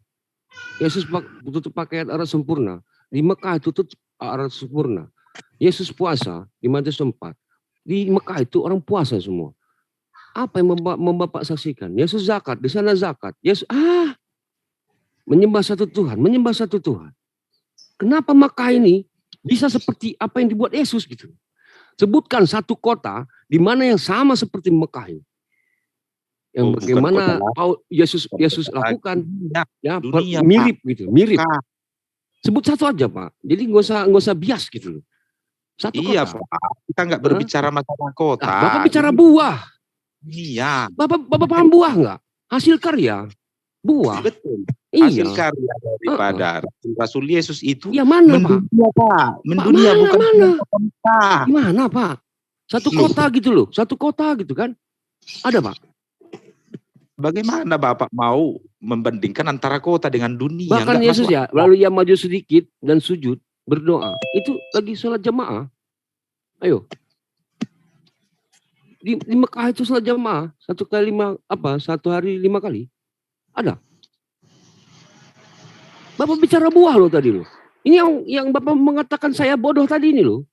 Yesus tutup pakaian arah sempurna. Di Mekah itu tutup arah sempurna. Yesus puasa di Matius 4. Di Mekah itu orang puasa semua. Apa yang Bapak saksikan? Yesus zakat, di sana zakat. Yesus menyembah satu Tuhan. Kenapa Mekah ini bisa seperti apa yang dibuat Yesus gitu? Sebutkan satu kota di mana yang sama seperti Mekah ini. Yang bagaimana Yesus lakukan ya dunia, mirip Pak. Gitu, mirip. Sebut satu aja Pak. Jadi nggak usah bias gitu loh. Satu
iya
kota.
Pak, kita nggak berbicara masalah kota.
Bapak bicara buah.
Iya.
Bapak paham buah nggak? Hasil karya. Buah.
Betul.
Iya.
Hasil karya daripada Rasul Yesus itu.
Ya mana
mendunia, Pak? Mendunia
Pak,
bukan
kota. Gimana Pak? Satu kota gitu loh. Satu kota gitu kan. Ada Pak.
Bagaimana Bapak mau membandingkan antara kota dengan dunia?
Bahkan Yesus ya, lalu ia maju sedikit dan sujud, berdoa. Itu lagi sholat jamaah. Ayo. Di Mekah itu sholat jamaah, satu hari 5 kali. Ada. Bapak bicara buah loh tadi loh. Ini yang Bapak mengatakan saya bodoh tadi ini loh.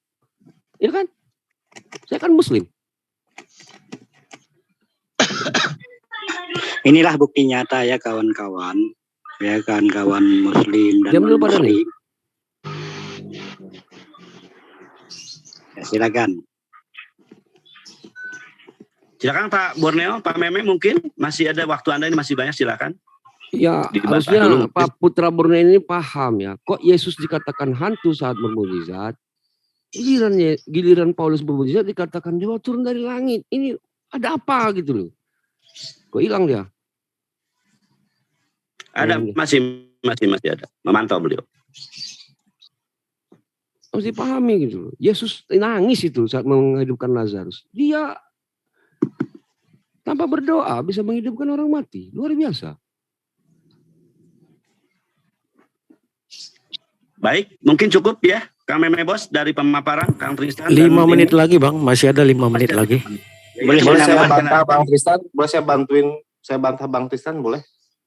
Ya kan? Saya kan Muslim.
Inilah bukti nyata ya kawan-kawan, ya kawan-kawan Muslim dan non-Muslim. Ya, silakan.
Silakan Pak Borneo, Pak Meme mungkin masih ada waktu Anda ini masih banyak, silakan.
Ya harusnya Pak Putra Borneo ini paham ya. Kok Yesus dikatakan hantu saat bermukjizat? Giliran Paulus bermukjizat dikatakan dia turun dari langit. Ini ada apa gitu loh? Kok hilang dia?
Ada, masih ada. Memantau beliau.
Harus dipahami gitu loh. Yesus nangis itu saat menghidupkan Lazarus. Dia tanpa berdoa bisa menghidupkan orang mati. Luar biasa.
Baik, mungkin cukup ya. Kang Meme Bos dari pemaparan, Kang Tristan.
5 menit lagi Bang, masih ada 5 menit lagi.
Boleh saya bantah Bang Tristan? Boleh saya bantah Bang Tristan boleh?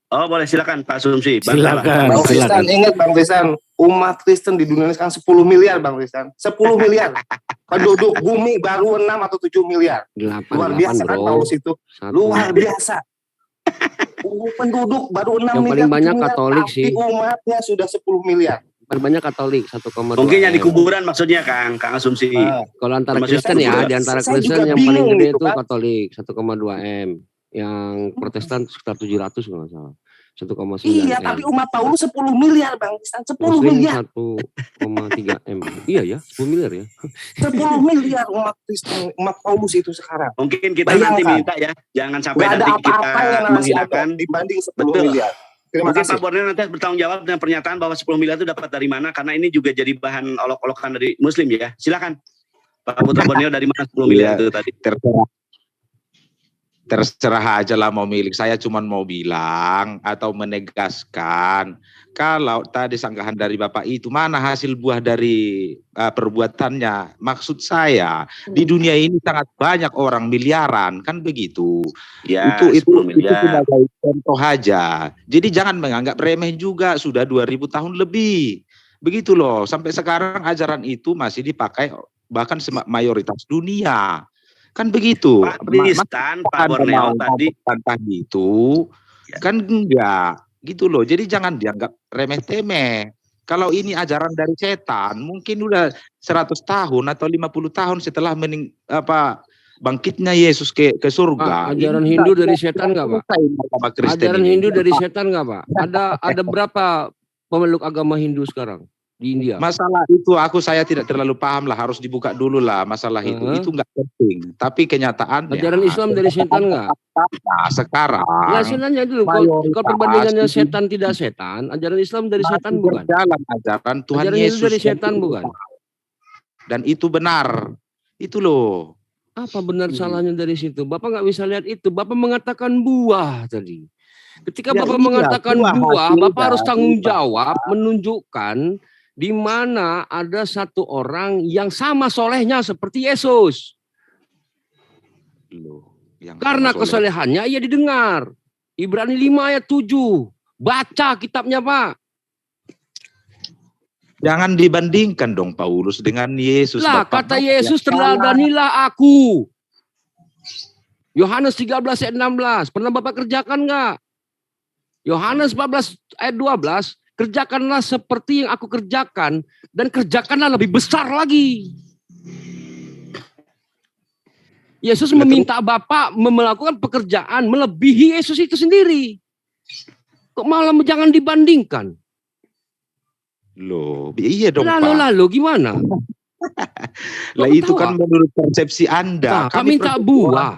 Oh boleh, silakan Pak Sumsi.
Silakan.
Bang Tristan, ingat Bang Tristan, umat Kristen di dunia ini sekarang 10 miliar Bang Tristan. 10 miliar. Penduduk bumi baru 6 atau 7 miliar. Luar biasa kan Paulus itu. Luar biasa. Penduduk baru 6
yang
miliar.
Paling banyak Katolik sih.
Umatnya sudah 10 miliar.
Paling banyak Katolik 1,2.
Mungkin yang di kuburan maksudnya Kang Asumsi.
Kalau antara Kristen ya, di antara Kristen yang paling gede itu Katolik 1,2 M. Yang Protestan sekitar 700 kalau nggak salah. 1,9
Iya,
M.
tapi umat Paulus 10 miliar Bang Tristan, 10
Muslim
miliar.
1,3 M. Iya ya, 10 miliar ya.
10 miliar umat Kristen, umat Paulus itu sekarang.
Mungkin kita nanti minta ya, jangan sampai
nggak
nanti
ada apa-apa
kita
yang
menghinakan
dibanding 10
betul.
miliar. Terima
Mungkin
kasih.
Pak Borneo nanti bertanggung jawab dengan pernyataan bahwa 10 miliar itu dapat dari mana, karena ini juga jadi bahan olok-olokan dari Muslim ya. Silakan Pak Putra Borneo, dari mana 10 miliar itu tadi?
terserah aja lah mau milih. Saya cuma mau bilang atau menegaskan, kalau tadi sanggahan dari Bapak itu, mana hasil buah dari perbuatannya? Maksud saya, di dunia ini sangat banyak orang miliaran, kan begitu.
Ya,
Itu
10 miliar.
sebagai contoh aja. Jadi jangan menganggap remeh juga, sudah 2000 tahun lebih. Begitu loh, sampai sekarang ajaran itu masih dipakai bahkan mayoritas dunia. Kan begitu.
Pak Tristan, Pak Borneo tadi
itu kan enggak gitu loh. Jadi jangan dianggap remeh-temeh. Kalau ini ajaran dari setan, mungkin udah 100 tahun atau 50 tahun setelah bangkitnya Yesus ke surga.
Pak, ajaran Hindu dari setan nggak, Pak? Ajaran Hindu dari setan nggak, Pak? Ada berapa pemeluk agama Hindu sekarang di India?
Masalah itu saya tidak terlalu paham lah, harus dibuka dulu lah masalah itu. Itu nggak penting. Tapi kenyataannya.
Ajaran Islam dari setan nggak?
Nah, sekarang.
Ya, sebenarnya dulu. Kalau perbandingannya setan tidak setan, ajaran Islam dari setan bukan?
Dalam ajaran Tuhan
ajaran
Yesus
itu dari setan bukan?
Dan itu benar. Itu loh.
Apa benar salahnya dari situ? Bapak nggak bisa lihat itu. Bapak mengatakan buah tadi. Ketika Bapak mengatakan buah, Bapak harus tanggung jawab menunjukkan di mana ada satu orang yang sama solehnya seperti Yesus. Karena kesolehannya ia didengar. Ibrani 5 ayat 7. Baca kitabnya, Pak.
Jangan dibandingkan dong Paulus dengan Yesus.
Lah, kata Yesus, teladanilah aku. Yohanes 13 ayat 16. Pernah Bapak kerjakan nggak? Yohanes 14 ayat 12. Kerjakanlah seperti yang aku kerjakan dan kerjakanlah lebih besar lagi. Yesus meminta Bapak melakukan pekerjaan melebihi Yesus itu sendiri. Kok malah jangan dibandingkan?
Loh, iya dong Pak.
Lalu gimana?
Lah itu kan menurut persepsi Anda.
Pak minta buah.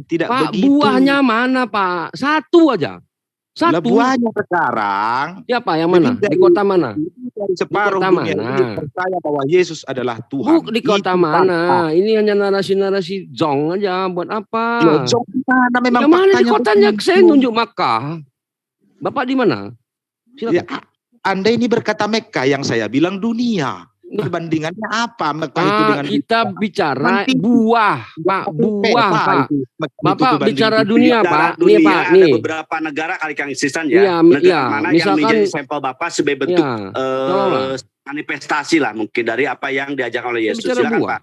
Tidak
Pak,
begitu.
buahnya mana Pak? Satu aja. Satu.
Lah buahnya sekarang.
Ya Pak, yang mana? Di kota mana?
Dari separuh
di kota
dunia
mana?
Percaya bahwa Yesus adalah Tuhan.
Di kota mana? Ini hanya narasi-narasi jong aja. Buat apa?
Ya, jong mana memang
mana di kotanya? Saya nunjuk Makkah. Bapak di mana? Silakan.
Ya, Anda ini berkata Mekah, yang saya bilang dunia. Perbandingannya apa Mekah itu dengan
kita bicara buah, Pak, buah, Pak. Bapak bicara dunia, Pak.
Dunia,
nih, Pak,
ada
nih.
beberapa negara kali Kang Instan ya.
Iya,
negara mana
misalkan,
yang menjadi sampel Bapak sebagai bentuk manifestasi lah mungkin dari apa yang diajarkan oleh Yesus. Silakan buah. Pak.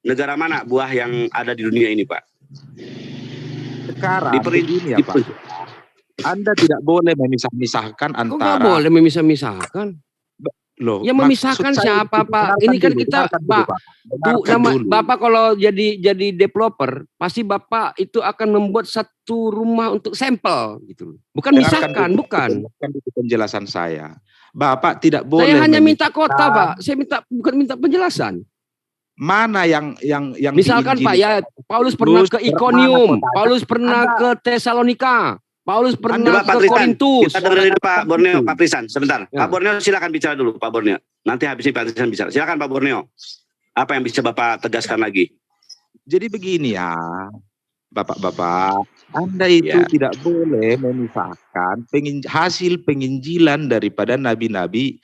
Negara mana buah yang ada di dunia ini, Pak?
Sekarang di dunia, Pak. Anda tidak boleh memisah-misahkan antara.
Kok nggak boleh memisah-misahkan?
Loh,
yang memisahkan siapa Pak? Ini kan kita Pak. Bapak kalau jadi developer, pasti Bapak itu akan membuat satu rumah untuk sampel gitu. Bukan misahkan, bukan.
Bukan itu penjelasan saya. Bapak tidak boleh.
Saya hanya minta kota, Pak. Saya bukan minta penjelasan.
Mana yang
misalkan Pak ya, Paulus pernah ke Iconium, Paulus pernah ke Tesalonika. Paulus pernah ke Korintus.
Kita dengar dulu Pak Borneo, Pak Tristan, sebentar. Ya. Pak Borneo silakan bicara dulu Pak Borneo. Nanti habis ini Pak Tristan bicara. Silakan Pak Borneo. Apa yang bisa Bapak tegaskan lagi?
Jadi begini ya, Bapak-bapak, Anda itu tidak boleh memisahkan hasil penginjilan daripada nabi-nabi,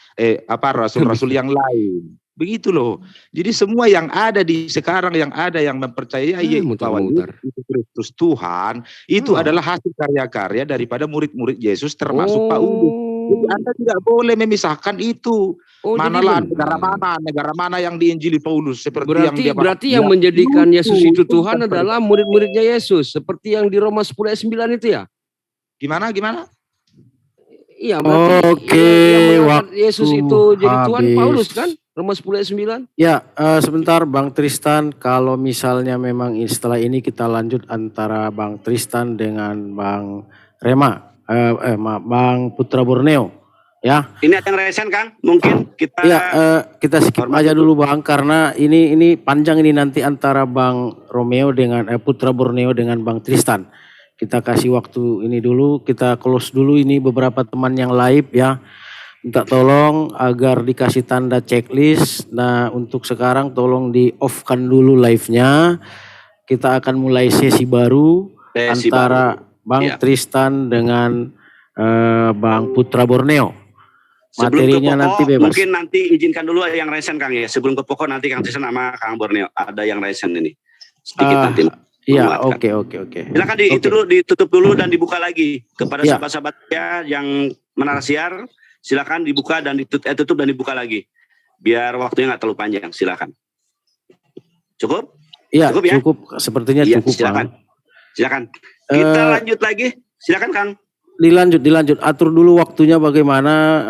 rasul-rasul yang lain. Begitu loh. Jadi semua yang ada di sekarang yang mempercayai bahwa Yesus Kristus Tuhan itu adalah hasil karya-karya daripada murid-murid Yesus termasuk Paulus. Jadi Anda tidak boleh memisahkan itu. Negara mana yang diinjili Paulus seperti
berarti yang menjadikan Yesus itu Tuhan adalah murid-muridnya Yesus seperti yang di Roma 10 ayat 9 itu ya.
Gimana?
Iya, berarti Yesus itu jadi Tuhan Paulus kan? Roma 10 ayat 9.
Ya, sebentar Bang Tristan, kalau misalnya memang setelah ini kita lanjut antara Bang Tristan dengan Bang Rema, Bang Putra Borneo, ya.
Ini ada yang resen Kang, mungkin kita.
Ya, kita skip aja dulu Bang, karena ini panjang ini nanti antara Bang Romeo dengan Putra Borneo dengan Bang Tristan. Kita kasih waktu ini dulu, kita close dulu ini beberapa teman yang live ya. Minta tolong agar dikasih tanda checklist. Nah untuk sekarang tolong di off kan dulu live-nya. Kita akan mulai sesi baru. antara Bang
Iya.
Tristan dengan Bang Putra Borneo.
Sebelum ke
Materinya nanti
pokok,
bebas.
mungkin nanti izinkan dulu yang resen Kang ya. Sebelum ke pokok nanti Kang Tristan sama Kang Borneo ada yang resen ini. Sedikit nanti.
Iya,
menguatkan.
oke.
Silakan itu dulu ditutup dulu dan dibuka lagi kepada
Ya.
sahabat-sahabat yang menarasiar. Silakan dibuka dan tutup dan dibuka lagi. Biar waktunya nggak terlalu panjang. Silakan. Cukup?
Iya,
Cukup ya?
cukup. Sepertinya
Iya,
cukup,
silakan.
Bang.
Silakan. Kita lanjut lagi. Silakan Kang.
Dilanjut. Atur dulu waktunya bagaimana,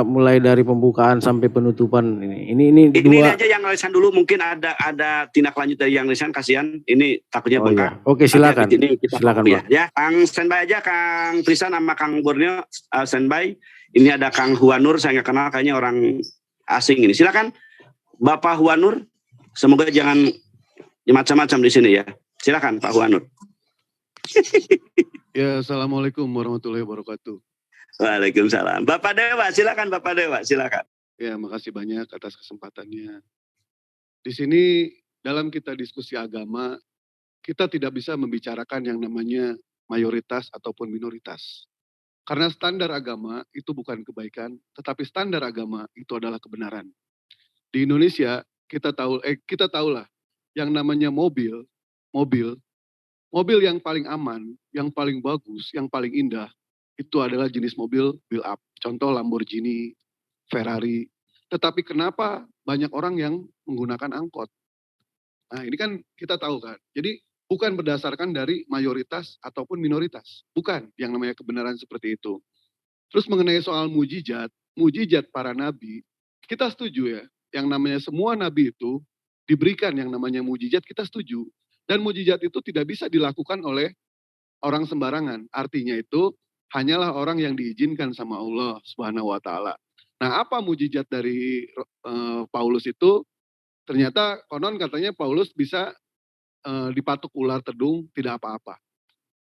mulai dari pembukaan sampai penutupan ini. Ini dua.
aja yang resan dulu, mungkin ada tindak lanjut dari yang resan, kasihan. Ini takutnya bengkak.
Iya. Oke, silakan.
Nanti habis ini kita
Silakan,
fokus
Bang.
ya. Kang standby aja, Kang Tristan sama Kang Borneo standby. Ini ada Kang Huanur, saya nggak kenal, kayaknya orang asing ini. Silakan Bapak Huanur. Semoga jangan macam-macam di sini ya. Silakan Pak Huanur.
Ya, assalamualaikum warahmatullahi wabarakatuh.
Waalaikumsalam. Bapak Dewa, silakan Bapak Dewa, silakan.
Ya, makasih banyak atas kesempatannya. Di sini dalam kita diskusi agama, kita tidak bisa membicarakan yang namanya mayoritas ataupun minoritas. Karena standar agama itu bukan kebaikan, tetapi standar agama itu adalah kebenaran. Di Indonesia kita tahulah yang namanya mobil yang paling aman, yang paling bagus, yang paling indah, itu adalah jenis mobil build up. Contoh Lamborghini, Ferrari. Tetapi kenapa banyak orang yang menggunakan angkot? Nah ini kan kita tahu kan. Jadi bukan berdasarkan dari mayoritas ataupun minoritas. Bukan yang namanya kebenaran seperti itu. Terus mengenai soal mujizat para nabi, kita setuju ya. Yang namanya semua nabi itu diberikan yang namanya mujizat, kita setuju. Dan mujizat itu tidak bisa dilakukan oleh orang sembarangan. Artinya itu hanyalah orang yang diizinkan sama Allah Subhanahu wa taala. Nah, apa mujizat dari Paulus itu? Ternyata konon katanya Paulus bisa dipatuk ular tedung tidak apa-apa.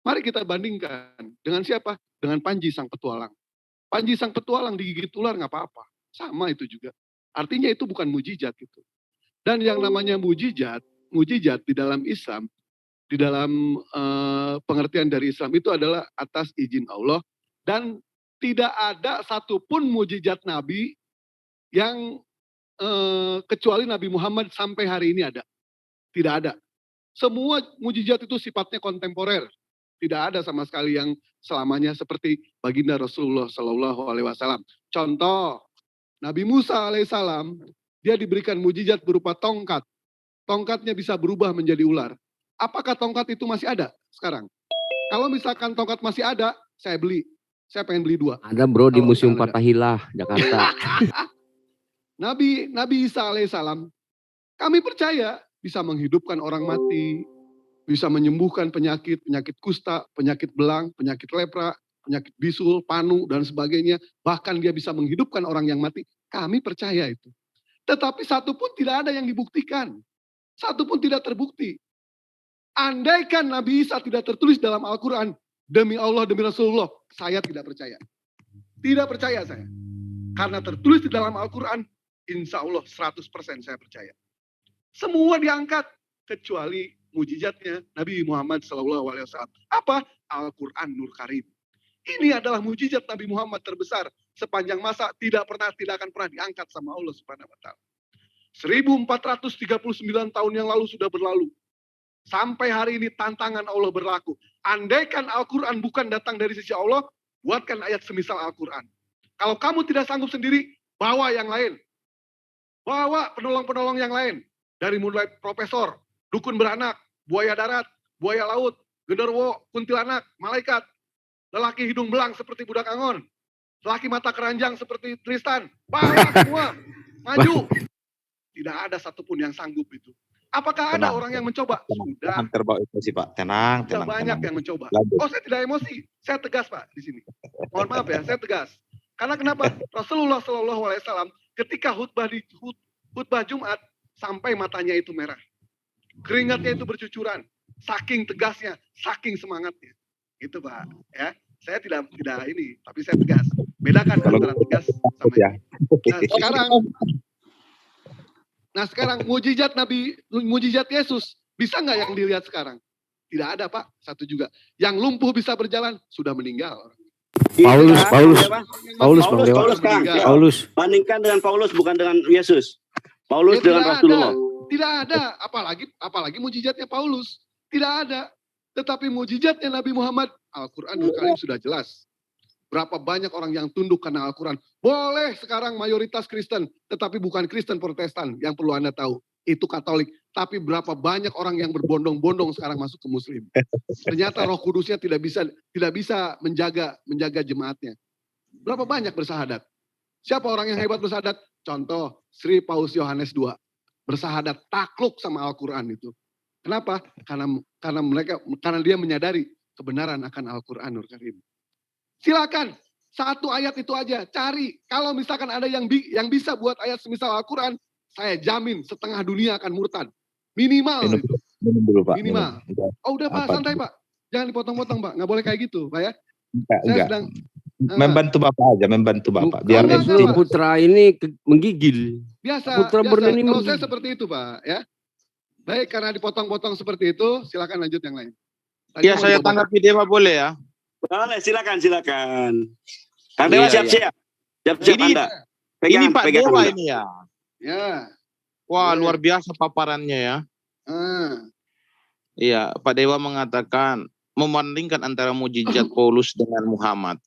Mari kita bandingkan dengan siapa? Dengan Panji sang petualang. Panji sang petualang digigit ular nggak apa-apa. Sama itu juga. Artinya itu bukan mujizat itu. Dan yang namanya mujizat di dalam Islam, di dalam pengertian dari Islam itu adalah atas izin Allah, dan tidak ada satupun mujizat Nabi yang kecuali Nabi Muhammad sampai hari ini ada. Tidak ada. Semua mujizat itu sifatnya kontemporer. Tidak ada sama sekali yang selamanya seperti baginda Rasulullah Shallallahu Alaihi Wasallam. Contoh, Nabi Musa alaihissalam, dia diberikan mujizat berupa tongkat. Tongkatnya bisa berubah menjadi ular. Apakah tongkat itu masih ada sekarang? Kalau misalkan tongkat masih ada, saya beli. Saya pengen beli 2.
Ada bro di Museum Fathahilah, Jakarta.
Nabi Isa alaihissalam, kami percaya bisa menghidupkan orang mati, bisa menyembuhkan penyakit kusta, penyakit belang, penyakit lepra, penyakit bisul, panu, dan sebagainya. Bahkan dia bisa menghidupkan orang yang mati. Kami percaya itu. Tetapi satu pun tidak ada yang dibuktikan. Satu pun tidak terbukti. Andaikan Nabi Isa tidak tertulis dalam Al-Quran, demi Allah, demi Rasulullah, saya tidak percaya. Tidak percaya saya. Karena tertulis di dalam Al-Quran, insya Allah 100% saya percaya. Semua diangkat, kecuali mujizatnya Nabi Muhammad SAW. Apa? Al-Quran Nur Karim. Ini adalah mujizat Nabi Muhammad terbesar sepanjang masa, tidak akan pernah diangkat sama Allah Subhanahu wa taala. 1439 tahun yang lalu sudah berlalu. Sampai hari ini tantangan Allah berlaku. Andaikan Al-Quran bukan datang dari sisi Allah, buatkan ayat semisal Al-Quran. Kalau kamu tidak sanggup sendiri, bawa yang lain. Bawa penolong-penolong yang lain. Dari mulai profesor, dukun beranak, buaya darat, buaya laut, genderuwo, kuntilanak, malaikat, lelaki hidung belang seperti budak Angon, lelaki mata keranjang seperti Tristan. Bawa semua, maju. Tidak ada satupun yang sanggup itu. Apakah ada orang yang mencoba? Sudah.
Terbawa itu sih Pak. Tenang.
Banyak yang mencoba.
Lanjut.
Oh, saya tidak emosi. Saya tegas Pak di sini. Mohon maaf ya, saya tegas. Karena kenapa? Rasulullah SAW ketika khutbah Jumat sampai matanya itu merah. Keringatnya itu bercucuran. Saking tegasnya, saking semangatnya. Itu Pak. Ya, saya tidak ini, tapi saya tegas. Bedakan antara tegas sama
ya.
Nah sekarang mujizat Yesus bisa nggak yang dilihat sekarang? Tidak ada Pak, satu juga. Yang lumpuh bisa berjalan, sudah meninggal.
Iya,
Paulus,
Bang
Paulus,
Kang. Ya.
Paulus.
Bandingkan dengan Paulus, bukan dengan Yesus. Paulus
Ya,
dengan Rasulullah.
Tidak ada, apalagi mujizatnya Paulus. Tidak ada. Tetapi mujizatnya Nabi Muhammad, Al-Quran Karim sudah jelas. Berapa banyak orang yang tunduk karena Al-Quran. Boleh sekarang mayoritas Kristen, tetapi bukan Kristen Protestan. Yang perlu Anda tahu, itu Katolik. Tapi berapa banyak orang yang berbondong-bondong sekarang masuk ke Muslim. Ternyata Roh Kudusnya tidak bisa menjaga jemaatnya. Berapa banyak bersahadat? Siapa orang yang hebat bersahadat? Contoh, Sri Paus Yohanes II. Bersahadat takluk sama Al-Quran itu. Kenapa? Karena dia menyadari kebenaran akan Al-Quranul Karim. Silakan, satu ayat itu aja, cari. Kalau misalkan ada yang bisa buat ayat semisal Al-Quran, saya jamin setengah dunia akan murtad. Minimal.
Minum dulu Pak.
Minimal.
Minum.
Oh udah Pak, santai Pak. Jangan dipotong-potong Pak, nggak boleh kayak gitu Pak ya.
Enggak. Membantu Bapak aja, membantu Bapak. Biar
Justru Putra ini menggigil.
Biasa. Kalau saya seperti itu Pak ya. Baik, karena dipotong-potong seperti itu, silakan lanjut yang lain.
Iya, saya tanggapi Dewa boleh ya?
Boleh, silakan. Kang Dewa siap-siap. Siap-siap Anda.
Ini Pak Dewa
Anda.
ini ya.
Ya.
Wah, luar biasa paparannya ya. Iya, Pak Dewa mengatakan membandingkan antara mujizat Paulus dengan Muhammad.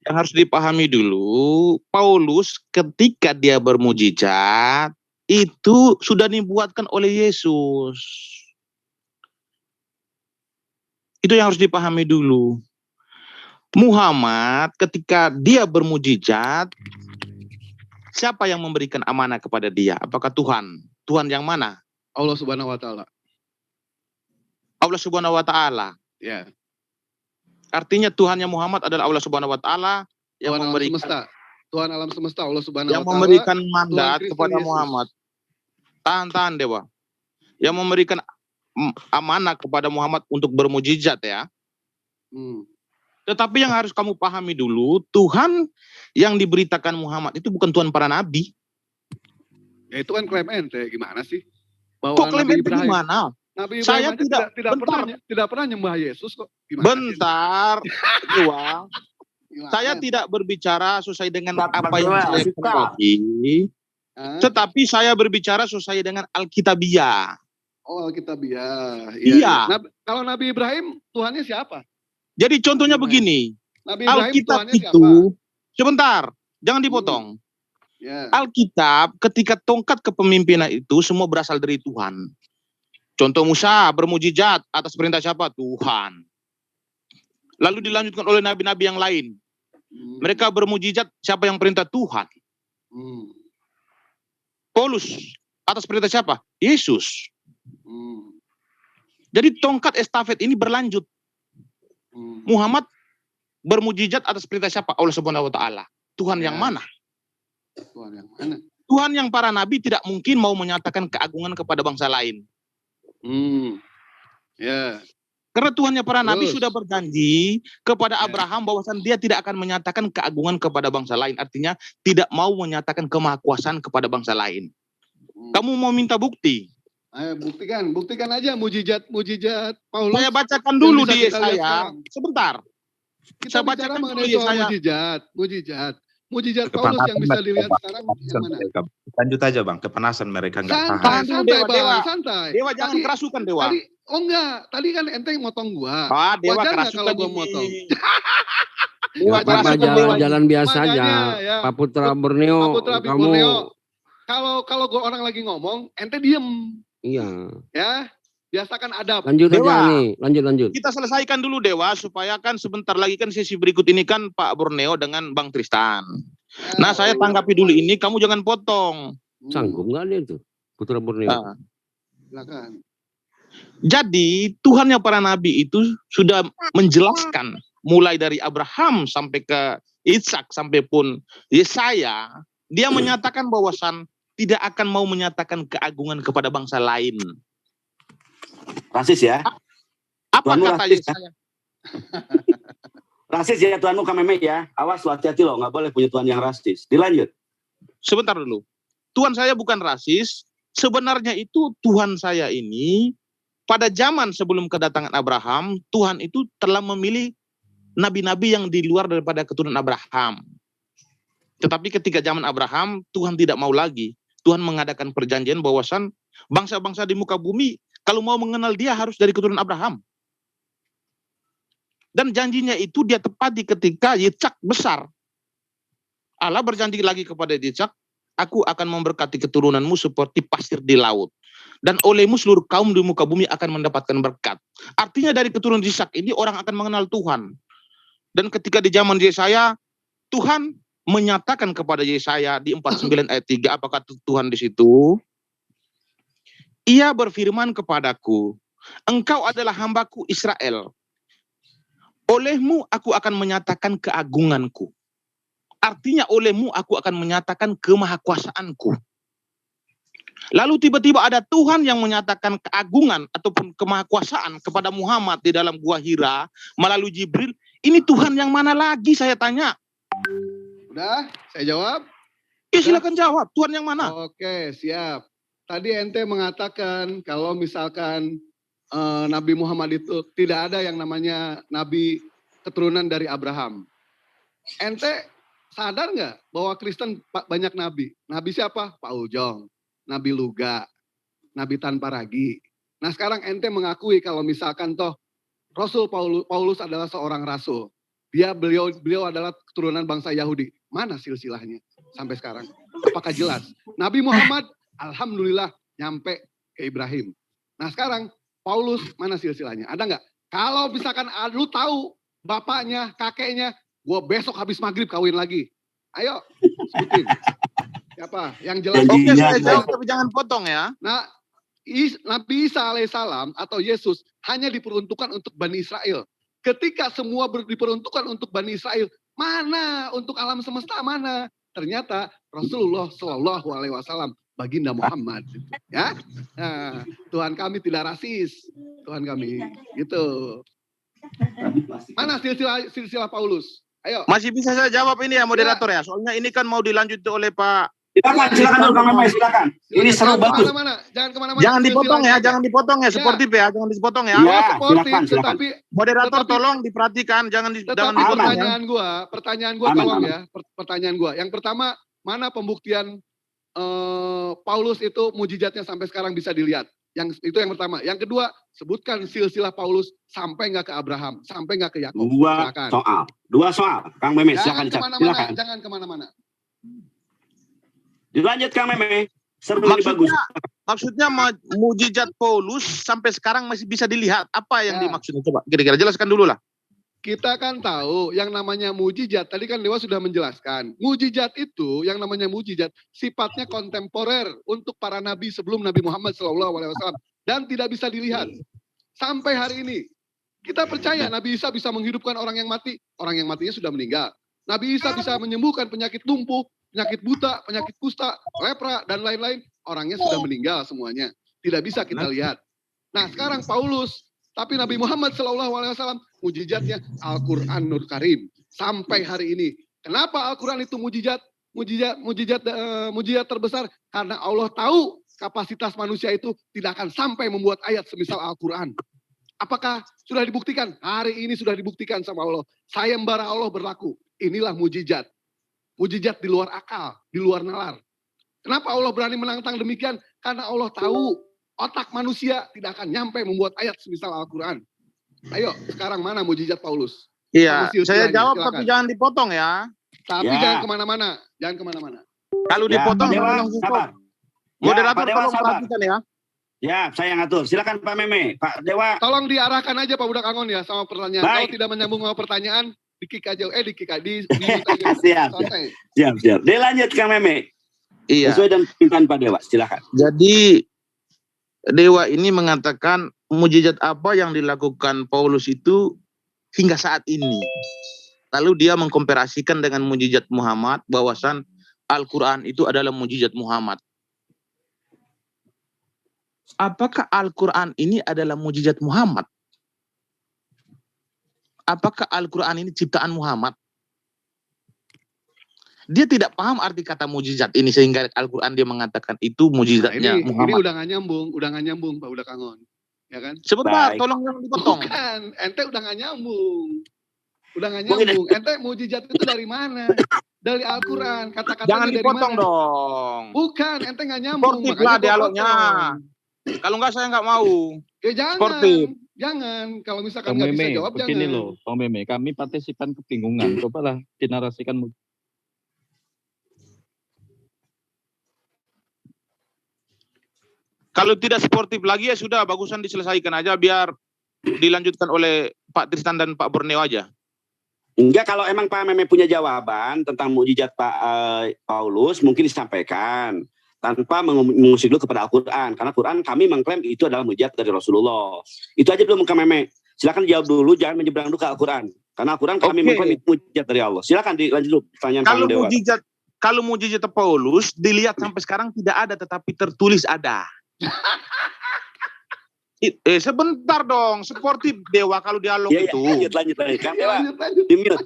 Yang harus dipahami dulu, Paulus ketika dia bermujizat itu sudah dibuatkan oleh Yesus. Itu yang harus dipahami dulu. Muhammad ketika dia bermujizat, siapa yang memberikan amanah kepada dia? Apakah Tuhan? Tuhan yang mana?
Allah Subhanahu wa Ta'ala.
Allah Subhanahu wa Ta'ala.
Ya.
Artinya Tuhannya Muhammad adalah Allah Subhanahu wa Taala yang memberikan
Tuhan alam semesta Allah Subhanahu wa Ta'ala
yang memberikan mandat kepada Muhammad. Tahan Dewa. Yang memberikan amanah kepada Muhammad untuk bermujizat ya. Tetapi yang harus kamu pahami dulu, Tuhan yang diberitakan Muhammad itu bukan Tuhan para nabi.
Ya itu kan klaim ente, gimana sih?
Kok klaim ente gimana?
Nabi
Saya
tidak pernah nyembah Yesus kok. Gimana
bentar, Dewa. Saya tidak berbicara sesuai dengan apa yang saya ketahui, tetapi saya berbicara sesuai dengan Alkitabiah.
Oh, Alkitabiah.
Iya.
Kalau Nabi Ibrahim, Tuhannya siapa?
Jadi contohnya begini,
Nabi Ibrahim,
Alkitab
Tuhannya
itu,
siapa?
sebentar, jangan dipotong. Alkitab ketika tongkat kepemimpinan itu semua berasal dari Tuhan. Contoh Musa bermujizat atas perintah siapa? Tuhan. Lalu dilanjutkan oleh nabi-nabi yang lain. Mereka bermujizat siapa yang perintah? Tuhan. Paulus atas perintah siapa? Yesus. Jadi tongkat estafet ini berlanjut. Muhammad bermujizat atas perintah siapa? Allah Subhanahu wa Ta'ala. Tuhan yang mana?
Tuhan yang mana?
Tuhan yang para nabi tidak mungkin mau menyatakan keagungan kepada bangsa lain. Karena Tuhannya para nabi sudah berjanji kepada Abraham bahwasan dia tidak akan menyatakan keagungan kepada bangsa lain. Artinya tidak mau menyatakan kemahakuasaan kepada bangsa lain. Kamu mau minta bukti?
Ayo buktikan aja mujizat Paulus.
Saya bacakan dulu di Yesaya. Sebentar.
Kita bacakan mengenai soal mujizat Paulus yang bisa dilihat sekarang yang mana?
Lanjut aja Bang, kepanasan mereka nggak paham.
Santai.
Dewa jangan kerasukan Dewa.
Tadi kan ente motong gua.
Dewa
kerasukan
kalau
gua motong.
Jalan biasa aja.
Ya.
Pak Putra Borneo, kamu
kalau gua orang lagi ngomong, ente diem.
Iya.
Ya, biasakan adab.
Lanjut
Dewa.
aja nih, lanjut.
Kita selesaikan dulu Dewa, supaya kan sebentar lagi kan sesi berikut ini kan Pak Borneo dengan Bang Tristan. Nah saya tanggapi dulu ini, kamu jangan potong.
Sanggup nggak dia itu, Putra Borneo?
Silakan.
Jadi Tuhannya para nabi itu sudah menjelaskan mulai dari Abraham sampai ke Ishak sampai pun Yesaya, dia menyatakan bahwasan tidak akan mau menyatakan keagungan kepada bangsa lain.
Rasis ya?
Apa
Tuhanmu
kata
rasis,
Yesaya?
Rasis ya Tuhanmu Kameme ya. Awas lo, hati-hati lo, nggak boleh punya Tuhan yang rasis. Dilanjut.
Sebentar dulu. Tuhan saya bukan rasis. Sebenarnya itu Tuhan saya ini pada zaman sebelum kedatangan Abraham, Tuhan itu telah memilih nabi-nabi yang di luar daripada keturunan Abraham. Tetapi ketika zaman Abraham, Tuhan tidak mau lagi. Tuhan mengadakan perjanjian bahwasan bangsa-bangsa di muka bumi, kalau mau mengenal dia harus dari keturunan Abraham. Dan janjinya itu dia tepati ketika Yitzhak besar. Allah berjanji lagi kepada Yitzhak, aku akan memberkati keturunanmu seperti pasir di laut. Dan olehmu seluruh kaum di muka bumi akan mendapatkan berkat. Artinya dari keturunan Yitzhak ini orang akan mengenal Tuhan. Dan ketika di zaman Yesaya, Tuhan menyatakan kepada Yesaya di 49 ayat 3, apa kata Tuhan di situ? Ia berfirman kepadaku, engkau adalah hambaku Israel. Olehmu aku akan menyatakan keagunganku. Artinya olehmu aku akan menyatakan kemahakuasaanku. Lalu tiba-tiba ada Tuhan yang menyatakan keagungan ataupun kemahakuasaan kepada Muhammad di dalam Gua Hira melalui Jibril. Ini Tuhan yang mana lagi saya tanya?
Udah, saya jawab.
Ya silakan jawab, Tuhan yang mana?
Oke, siap. Tadi ente mengatakan kalau misalkan Nabi Muhammad itu tidak ada yang namanya nabi keturunan dari Abraham. Ente sadar nggak bahwa Kristen banyak nabi? Nabi siapa? Pak Ujong, Nabi Luga, Nabi Tanpa Ragi. Nah sekarang ente mengakui kalau misalkan toh Rasul Paulus adalah seorang rasul. Beliau adalah keturunan bangsa Yahudi. Mana silsilahnya sampai sekarang? Apakah jelas? Nabi Muhammad, alhamdulillah nyampe ke Ibrahim. Nah sekarang Paulus mana silsilahnya? Ada nggak? Kalau misalkan lu tahu bapaknya, kakeknya, gue besok habis maghrib kawin lagi. Ayo sebutin. Siapa? Yang jelas.
Oke, saya jawab tapi jangan potong ya.
Nah, Nabi Isa alaihissalam atau Yesus hanya diperuntukkan untuk Bani Israel. Ketika semua diperuntukkan untuk Bani Israel, mana untuk alam semesta mana? Ternyata Rasulullah Shallallahu Alaihi Wasallam, baginda Muhammad, ya. Nah, Tuhan kami tidak rasis, Tuhan kami, gitu. Mana silsilah Paulus? Ayo.
Masih bisa saya jawab ini ya moderator ya. Soalnya ini kan mau dilanjut oleh Pak.
Silakan Bang Meme, silakan. Ini seru bagus.
Jangan kemana-mana.
Jangan dipotong ya, jangan dipotong ya, sportif ya, jangan dipotong ya.
Ya, silakan. Tetapi
moderator tolong diperhatikan, jangan dipotong.
Pertanyaan gua tolong ya, pertanyaan gua. Yang pertama, mana pembuktian Paulus itu mujizatnya sampai sekarang bisa dilihat? Yang itu yang pertama. Yang kedua, sebutkan silsilah Paulus sampai nggak ke Abraham, sampai nggak ke Yakub.
Dua soal, Kang Meme, silakan.
Jangan kemana-mana.
Dilanjut Kang Meme. Bagus.
Maksudnya mujizat Paulus sampai sekarang masih bisa dilihat. Apa yang dimaksudnya? Coba kira-kira jelaskan dulu lah.
Kita kan tahu yang namanya mujizat, tadi kan Dewa sudah menjelaskan. Mujizat itu, yang namanya mujizat, sifatnya kontemporer untuk para nabi sebelum Nabi Muhammad SAW. Dan tidak bisa dilihat. Sampai hari ini, kita percaya Nabi Isa bisa menghidupkan orang yang mati. Orang yang matinya sudah meninggal. Nabi Isa bisa menyembuhkan penyakit lumpuh, penyakit buta, penyakit kusta, lepra, dan lain-lain. Orangnya sudah meninggal semuanya. Tidak bisa kita lihat. Nah sekarang Paulus, tapi Nabi Muhammad SAW mujizatnya Al-Quran Nur Karim sampai hari ini. Kenapa Al-Quran itu mujizat? Mujizat terbesar karena Allah tahu kapasitas manusia itu tidak akan sampai membuat ayat semisal Al-Quran. Apakah sudah dibuktikan? Hari ini sudah dibuktikan sama Allah. Sayembara Allah berlaku. Inilah mujizat. Mujizat di luar akal, di luar nalar. Kenapa Allah berani menantang demikian? Karena Allah tahu otak manusia tidak akan nyampe membuat ayat semisal Al-Quran. Ayo, sekarang mana mujizat Paulus?
Iya, saya jawab tapi jangan dipotong ya.
Tapi jangan kemana-mana. Jangan kemana-mana.
Kalau dipotong, moderator tolong perhatikan ya.
Ya, saya ngatur. Silakan Pak Meme, Pak Dewa.
Tolong diarahkan aja Pak Budak Angon ya sama pertanyaan. Kalau tidak menyambung sama pertanyaan, di-kick aja.
Siap. Dilanjut Kang Meme.
Iya.
Sesuai dengan permintaan Pak Dewa, silakan.
Jadi Dewa ini mengatakan mujizat apa yang dilakukan Paulus itu hingga saat ini. Lalu dia mengkomparasikan dengan mujizat Muhammad, bahwasan Al-Quran itu adalah mujizat Muhammad. Apakah Al-Quran ini adalah mujizat Muhammad? Apakah Al-Quran ini ciptaan Muhammad? Dia tidak paham arti kata mujizat ini sehingga Al-Quran dia mengatakan itu mujizatnya Muhammad.
Ini udah gak nyambung Pak Budak Angon. ya kan?
Sebentar,
Baik.
tolong jangan dipotong.
Bukan, ente udah nggak nyambung. Udah nggak nyambung. Ente mujizat itu dari mana? Dari Al-Quran.
Jangan
Kata-katanya dari
dipotong
mana?
dong.
Bukan, ente nggak nyambung.
Sportif
Makanya
lah
gua
dialognya.
potong.
Kalau enggak saya nggak mau.
Ya jangan,
Sportif.
jangan. Kalau misalkan
Bang
nggak bisa
Meme,
jawab,
begini
jangan.
loh, Bang Meme, kami partisipan kebingungan. Cobalah dinarasikan.
Kalau tidak sportif lagi ya sudah, bagusan diselesaikan aja biar dilanjutkan oleh Pak Tristan dan Pak Borneo aja.
Enggak, kalau emang Pak Meme punya jawaban tentang mukjizat Pak Paulus, mungkin disampaikan tanpa mengusik dulu kepada Al-Quran. Karena Quran kami mengklaim itu adalah mukjizat dari Rasulullah. Itu aja dulu Kak Meme. Silakan jawab dulu, jangan menyeberang dulu ke Al-Quran. Karena Al-Quran kami mengklaim itu mukjizat dari Allah. Silakan dilanjut dulu pertanyaan
Kalau
Pak Dewa.
kalau mukjizat Paulus dilihat sampai sekarang tidak ada, tetapi tertulis ada. Sebentar dong, sportif Dewa kalau dialog itu.
Lanjut. Kang Dewa,
Lanjut.
di-mute.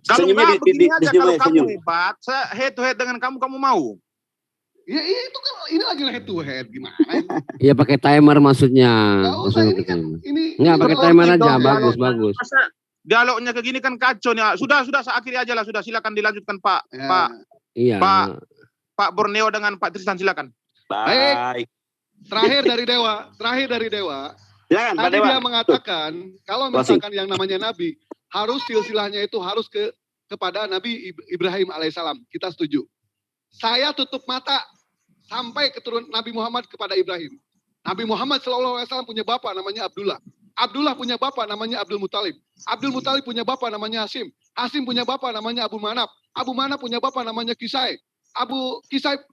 Kalau
Senyumnya
enggak begini aja, kalau kamu
senyum.
hebat, saya head to head dengan kamu mau.
Ya itu kan, ini lagi head to head. Gimana?
Iya pakai timer maksudnya.
Nggak usah,
Maksudnya
ini
pakai
kan,
timer.
ini
Enggak pakai
kalau
timer
kita
aja,
dialog,
bagus.
Masa dialognya kayak gini kan kacau nih. Sudah saya akhiri aja lah, sudah silakan dilanjutkan Pak.
Ya.
Iya.
Pak Borneo dengan Pak Tristan silakan.
Baik.
Terakhir dari Dewa.
Silakan Pak
Tadi
Dewa.
dia mengatakan kalau
Closing.
misalkan yang namanya Nabi harus silsilahnya itu harus kepada Nabi Ibrahim alaihissalam. Kita setuju. Saya tutup mata sampai keturunan Nabi Muhammad kepada Ibrahim. Nabi Muhammad SAW punya bapak namanya Abdullah. Abdullah punya bapak namanya Abdul Muthalib. Abdul Muthalib punya bapak namanya Hasim. Hasim punya bapak namanya Abu Manaf. Abu Manaf punya bapak namanya Kisai.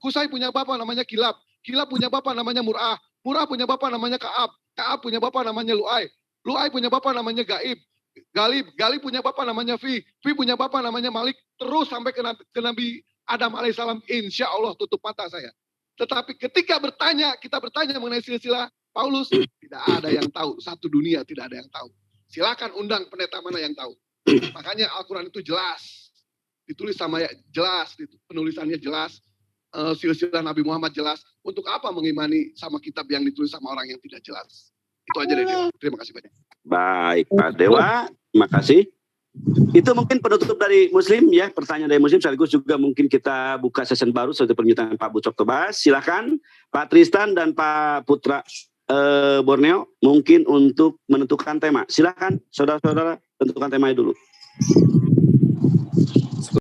Kusai punya bapak namanya Kilab. Kilab punya bapak namanya Mur'ah. Mur'ah punya bapak namanya Ka'ab. Ka'ab punya bapak namanya Lu'ai. Lu'ai punya bapak namanya Galib punya bapak namanya Fi punya bapak namanya Malik. Terus sampai ke Nabi Adam alaihissalam. Insya Allah tutup mata saya. Tetapi ketika kita bertanya mengenai silsilah Paulus, tidak ada yang tahu. Satu dunia tidak ada yang tahu. Silakan undang pendeta mana yang tahu. Makanya Al-Quran itu jelas. Ditulis sama jelas, penulisannya jelas. Silsilah Nabi Muhammad jelas. Untuk apa mengimani sama kitab yang ditulis sama orang yang tidak jelas? Itu aja deh Dewa. Terima kasih banyak.
Baik Pak Dewa, terima kasih. Itu mungkin penutup dari Muslim ya, pertanyaan dari Muslim, sekaligus juga mungkin kita buka sesi baru seperti pernyataan Pak Bucok Tobas. Silakan Pak Tristan dan Pak Putra Borneo mungkin untuk menentukan tema. Silakan saudara-saudara tentukan temanya dulu.